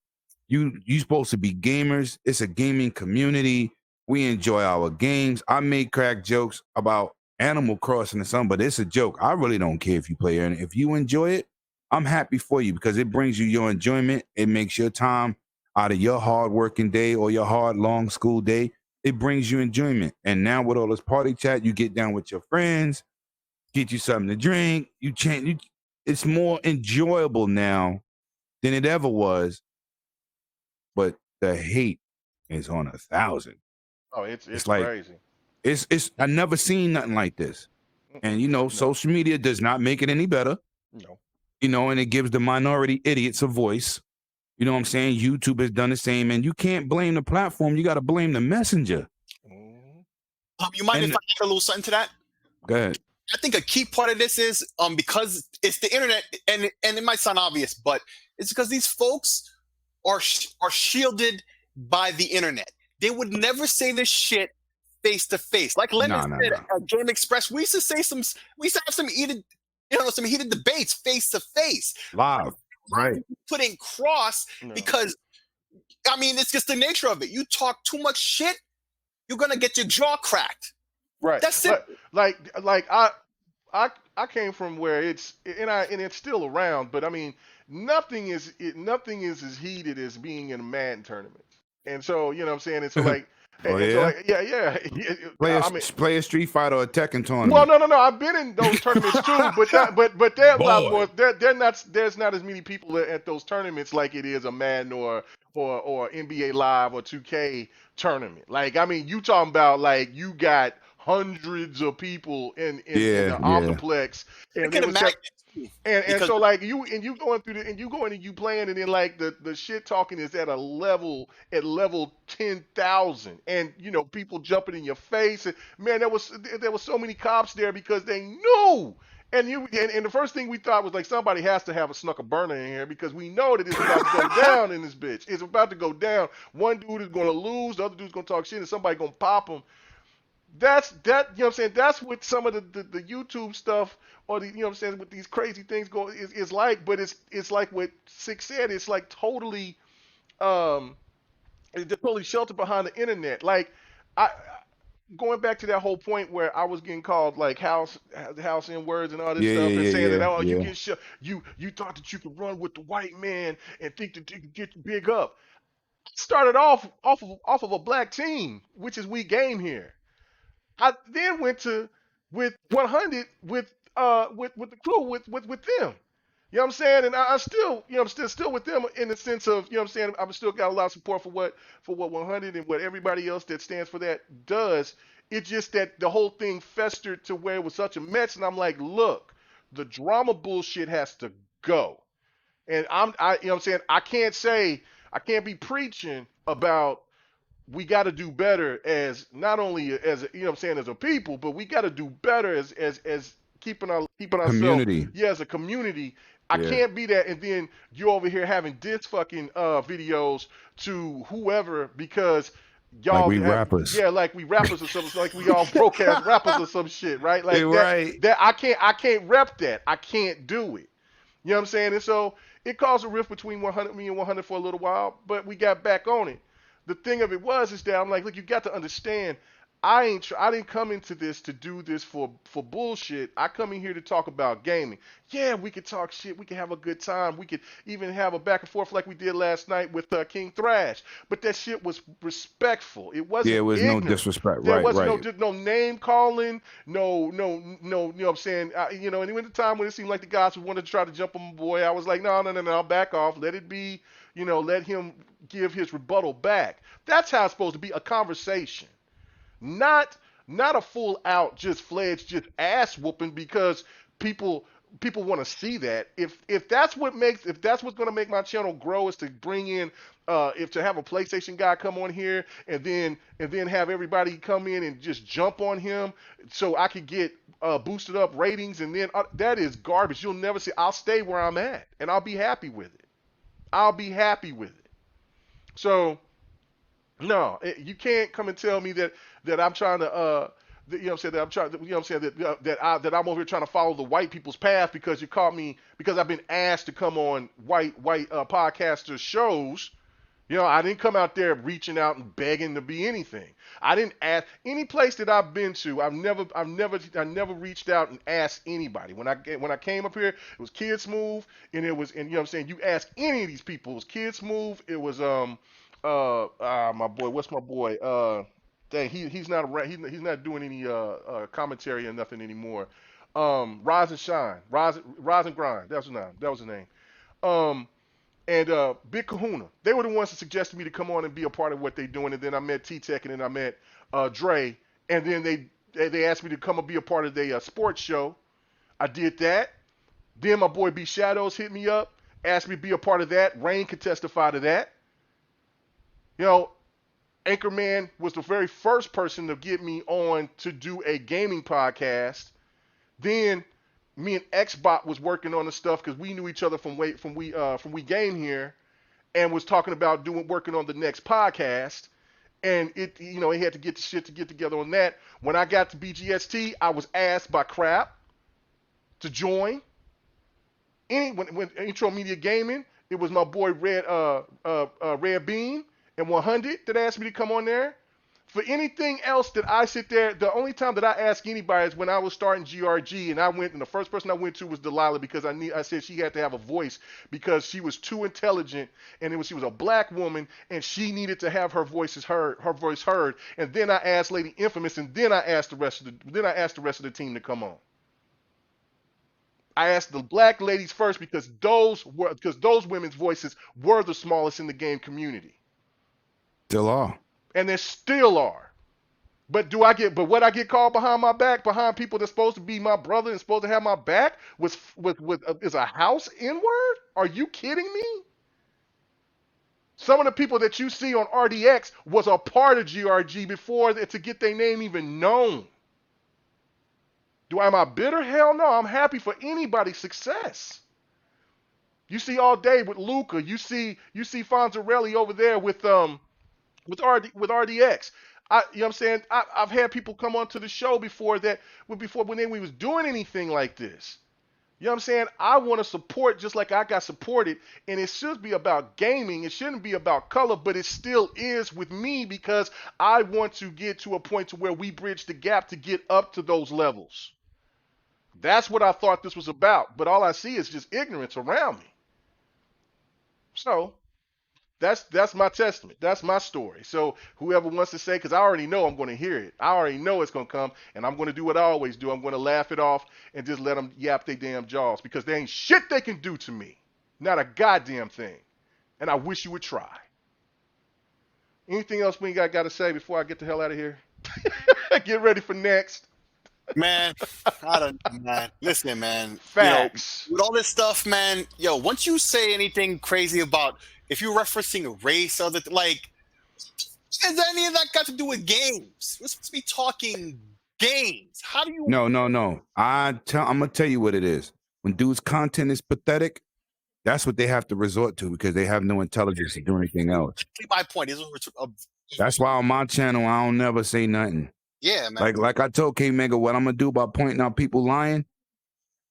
[SPEAKER 4] You supposed to be gamers. It's a gaming community. We enjoy our games. I may crack jokes about Animal Crossing or something, but it's a joke. I really don't care if you play it. If you enjoy it, I'm happy for you because it brings you your enjoyment. It makes your time out of your hard working day or your hard long school day. It brings you enjoyment. And now with all this party chat, you get down with your friends, get you something to drink. It's more enjoyable now than it ever was. But the hate is on 1,000.
[SPEAKER 3] Oh, it's
[SPEAKER 4] like,
[SPEAKER 3] crazy.
[SPEAKER 4] It's I never seen nothing like this. And social media does not make it any better.
[SPEAKER 3] No.
[SPEAKER 4] And it gives the minority idiots a voice. You know what I'm saying? YouTube has done the same, and you can't blame the platform. You got to blame the messenger.
[SPEAKER 6] You mind if I add a little something to that?
[SPEAKER 4] Go ahead.
[SPEAKER 6] I think a key part of this is because it's the internet, and it might sound obvious, but it's because these folks are shielded by the internet. They would never say this shit face to face. Like Lennon said at Game Express, we used to have some heated debates face to face.
[SPEAKER 4] Live. Right.
[SPEAKER 6] Putting cross because it's just the nature of it. You talk too much shit, you're gonna get your jaw cracked.
[SPEAKER 3] Right.
[SPEAKER 6] That's it.
[SPEAKER 3] Like I came from where it's still around, but nothing is as heated as being in a Madden tournament. And so, you know what I'm saying? It's like
[SPEAKER 4] Play a Street Fighter or a Tekken tournament.
[SPEAKER 3] Well, no. I've been in those tournaments too, but they're a lot more. There's not as many people at those tournaments like it is a Madden or NBA Live or 2K tournament. Like, you talking about like you got hundreds of people in
[SPEAKER 4] Yeah,
[SPEAKER 3] the
[SPEAKER 4] yeah.
[SPEAKER 3] Omniplex,
[SPEAKER 6] I
[SPEAKER 3] and
[SPEAKER 6] can
[SPEAKER 3] it was
[SPEAKER 6] imagine.
[SPEAKER 3] and
[SPEAKER 6] Because
[SPEAKER 3] so like you going through and you going and you playing, and then like the shit talking is at level 10,000, and people jumping in your face, and man, there was so many cops there because they knew. And the first thing we thought was like somebody has to have a snuck a burner in here because we know that it's about to go down in this bitch. It's about to go down. One dude is gonna lose, the other dude's gonna talk shit, and somebody gonna pop him. That you know what I'm saying, that's what some of the YouTube stuff, or the what I'm saying, with these crazy things go is like. But it's like what Six said, it's like totally um they're totally sheltered behind the internet. Like I going back to that whole point where I was getting called like house in words and all this
[SPEAKER 4] Yeah,
[SPEAKER 3] stuff,
[SPEAKER 4] yeah,
[SPEAKER 3] and
[SPEAKER 4] yeah,
[SPEAKER 3] saying that,
[SPEAKER 4] yeah,
[SPEAKER 3] oh, you
[SPEAKER 4] yeah.
[SPEAKER 3] get shut, you thought that you could run with the white man and think that you could get big up. Started off of a black team, which is we game here. I then went to with 100 with the crew with them. You know what I'm saying? And I still, I'm still with them in the sense of, I'm saying, I've still got a lot of support for what 100 and what everybody else that stands for that does. It's just that the whole thing festered to where it was such a mess, and I'm like, look, the drama bullshit has to go. And you know what I'm saying? I can't be preaching about we got to do better as not only as what I'm saying, as a people, but we got to do better as keeping ourselves,
[SPEAKER 4] Community.
[SPEAKER 3] yeah, as a community. I
[SPEAKER 4] Yeah.
[SPEAKER 3] can't be that, and then you over here having diss fucking videos to whoever because
[SPEAKER 4] Like
[SPEAKER 3] y'all
[SPEAKER 4] we
[SPEAKER 3] have,
[SPEAKER 4] rappers.
[SPEAKER 3] yeah, like we rappers or something, like we all broke ass rappers or some shit, right?
[SPEAKER 4] Yeah,
[SPEAKER 3] Like
[SPEAKER 4] right.
[SPEAKER 3] that I can't rep that. I can't do it. You know what I'm saying? And so it caused a rift between 100 me and 100 for a little while, but we got back on it. The thing of it was is that I'm like, look, you got to understand, I didn't come into this to do this for bullshit. I come in here to talk about gaming. Yeah, we could talk shit. We could have a good time. We could even have a back and forth like we did last night with King Thrash. But that shit was respectful. It
[SPEAKER 4] Yeah,
[SPEAKER 3] wasn't
[SPEAKER 4] it was no
[SPEAKER 3] ignorant.
[SPEAKER 4] disrespect.
[SPEAKER 3] There
[SPEAKER 4] Right,
[SPEAKER 3] wasn't
[SPEAKER 4] right.
[SPEAKER 3] no name calling, you know what I'm saying? And even the time when it seemed like the guys wanted to try to jump on my boy, I was like, no, back off. Let it be, let him give his rebuttal back. That's how it's supposed to be, a conversation. Not not a full out just fledged just ass whooping because people want to see that. If that's what's going to make my channel grow is to bring in if to have a PlayStation guy come on here and then have everybody come in and just jump on him so I could get boosted up ratings, and then that is garbage. You'll never see. I'll stay where I'm at and I'll be happy with it. I'll be happy with it. So no, you can't come and tell me that I'm trying to you know what I'm saying, that I'm trying, you know what I'm saying, that I'm over here trying to follow the white people's path because you caught me because I've been asked to come on white podcasters shows. I didn't come out there reaching out and begging to be anything. I didn't ask any place that I've been to. I never reached out and asked anybody. When I came up here, it was Kids Move, and you know what I'm saying. You ask any of these people, it was Kids Move. It was my boy. What's my boy? Dang, he's not around. He's not doing any commentary or nothing anymore. Rise and Shine, Rise and Grind. That was his name. Um, and Big Kahuna. They were the ones that suggested me to come on and be a part of what they're doing. And then I met T-Tech, and then I met Dre. And then they asked me to come and be a part of their sports show. I did that. Then my boy B Shadows hit me up, asked me to be a part of that. Rain could testify to that. Anchorman was the very first person to get me on to do a gaming podcast. Then me and Xbot was working on the stuff because we knew each other from we game here, and was talking about working on the next podcast. And he had to get the shit to get together on that. When I got to BGST, I was asked by Crap to join. When Intro Media Gaming, it was my boy Red Beam and 100 that asked me to come on there. For anything else that I sit there, the only time that I ask anybody is when I was starting GRG, and the first person I went to was Delilah because I said she had to have a voice because she was too intelligent, and she was a black woman, and she needed to have her voice heard. And then I asked Lady Infamous, and then I asked the rest of the team to come on. I asked the black ladies first because those women's voices were the smallest in the game community.
[SPEAKER 4] Still are.
[SPEAKER 3] And there still are. But what I get called behind my back, behind people that's supposed to be my brother and supposed to have my back, is a house N-word? Are you kidding me? Some of the people that you see on RDX was a part of GRG before to get their name even known. Am I bitter? Hell no. I'm happy for anybody's success. You see all day with Luca. You see Fonzarelli over there with RDX. You know what I'm saying? I've had people come onto the show before when we was doing anything like this. You know what I'm saying? I want to support just like I got supported, and it should be about gaming. It shouldn't be about color, but it still is with me because I want to get to a point to where we bridge the gap to get up to those levels. That's what I thought this was about, but all I see is just ignorance around me. So that's my testament. That's my story. So whoever wants to say, because I already know I'm going to hear it. I already know it's going to come, and I'm going to do what I always do. I'm going to laugh it off and just let them yap their damn jaws because there ain't shit they can do to me. Not a goddamn thing. And I wish you would try. Anything else we got to say before I get the hell out of here? Get ready for next.
[SPEAKER 6] Man, I don't know, man. Listen, man.
[SPEAKER 3] Facts.
[SPEAKER 6] With all this stuff, man, once you say anything crazy about if you're referencing race, like, has any of that got to do with games? We're supposed to be talking games. How do you?
[SPEAKER 4] No. I'm gonna tell you what it is. When dudes' content is pathetic, that's what they have to resort to because they have no intelligence to do anything else.
[SPEAKER 6] My point is,
[SPEAKER 4] that's why on my channel I don't never say nothing.
[SPEAKER 6] Yeah, man.
[SPEAKER 4] Like I told K Mega, what I'm gonna do about pointing out people lying,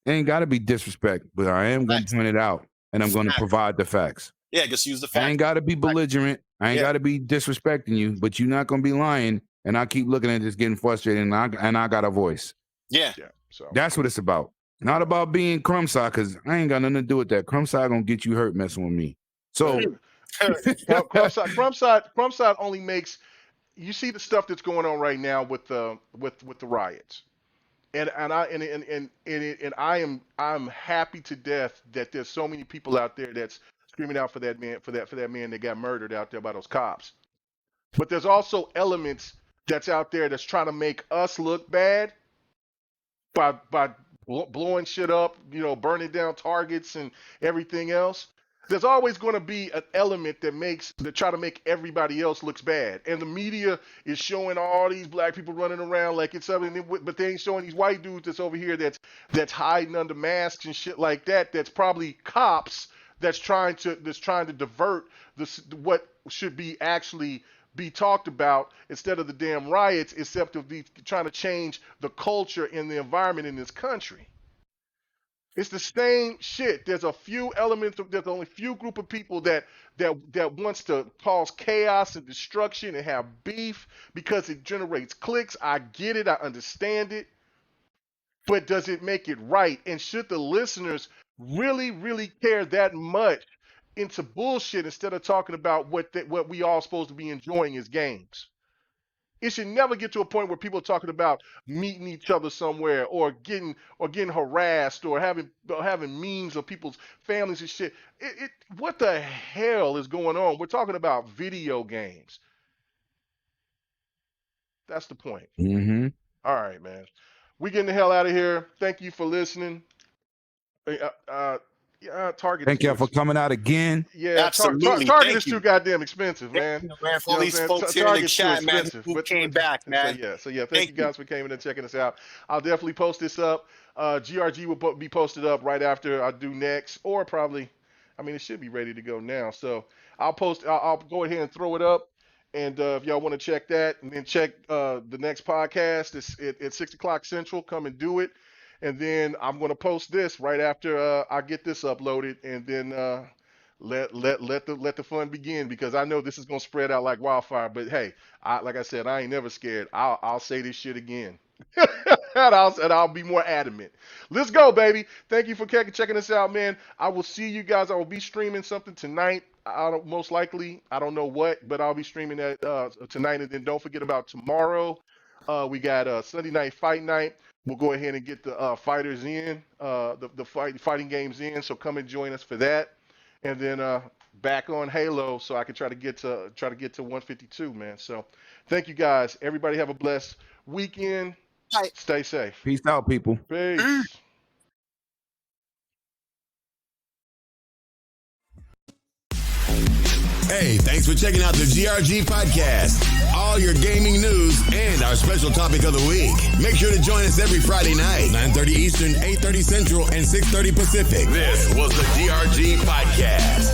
[SPEAKER 4] it ain't gotta be disrespect, but I am gonna point it out and I'm gonna provide the facts.
[SPEAKER 6] Yeah, just use the facts.
[SPEAKER 4] I ain't gotta be belligerent. I ain't gotta be disrespecting you, but you're not gonna be lying. And I keep looking at this, getting frustrated, and I got a voice.
[SPEAKER 6] Yeah.
[SPEAKER 3] So
[SPEAKER 4] that's what it's about. Not about being Crumbside, because I ain't got nothing to do with that. Crumbside gonna get you hurt messing with me. So
[SPEAKER 3] Crumbside only makes. You see the stuff that's going on right now with the riots, and I'm happy to death that there's so many people out there that's screaming out for that man that got murdered out there by those cops. But there's also elements that's out there that's trying to make us look bad by blowing shit up, burning down targets and everything else. There's always going to be an element that try to make everybody else looks bad. And the media is showing all these black people running around like it's something, but they ain't showing these white dudes that's over here that's hiding under masks and shit like that. That's probably cops that's trying to divert what should be actually be talked about instead of the damn riots, except of the trying to change the culture and the environment in this country. It's the same shit. There's a few elements. There's only a few group of people that wants to cause chaos and destruction and have beef because it generates clicks. I get it. I understand it. But does it make it right? And should the listeners really, really care that much into bullshit instead of talking about what we all supposed to be enjoying as games? It should never get to a point where people are talking about meeting each other somewhere or getting harassed or having memes of people's families and shit. What the hell is going on? We're talking about video games. That's the point.
[SPEAKER 4] Mm-hmm.
[SPEAKER 3] All right, man. We getting the hell out of here. Thank you for listening. Target.
[SPEAKER 4] Thank y'all for coming out again.
[SPEAKER 3] Yeah,
[SPEAKER 6] absolutely.
[SPEAKER 3] Target is too goddamn expensive, man.
[SPEAKER 6] Man, for all these folks here in the chat, man, who came back, man.
[SPEAKER 3] So thank you guys for coming and checking us out. I'll definitely post this up. GRG will be posted up right after I do next, or probably, it should be ready to go now. So I'll go ahead and throw it up. And if y'all want to check that, and then check the next podcast, it's at 6 o'clock Central. Come and do it. And then I'm going to post this right after I get this uploaded, and then let the fun begin, because I know this is going to spread out like wildfire. But hey, like I said, I ain't never scared. I'll say this shit again, and I'll be more adamant. Let's go, baby. Thank you for checking us out, man. I will see you guys. I will be streaming something tonight. Most likely, I don't know what, but I'll be streaming that tonight. And then don't forget about tomorrow. We got Sunday night fight night. We'll go ahead and get the fighters in, the fighting games in. So come and join us for that. And then back on Halo so I can try to get to 152, man. So thank you guys. Everybody have a blessed weekend.
[SPEAKER 6] Bye.
[SPEAKER 3] Stay safe.
[SPEAKER 4] Peace out, people.
[SPEAKER 3] Peace.
[SPEAKER 1] Hey, thanks for checking out the GRG podcast. All your gaming news and our special topic of the week. Make sure to join us every Friday night, 9:30 Eastern, 8:30 Central, and 6:30 Pacific. This was the GRG podcast.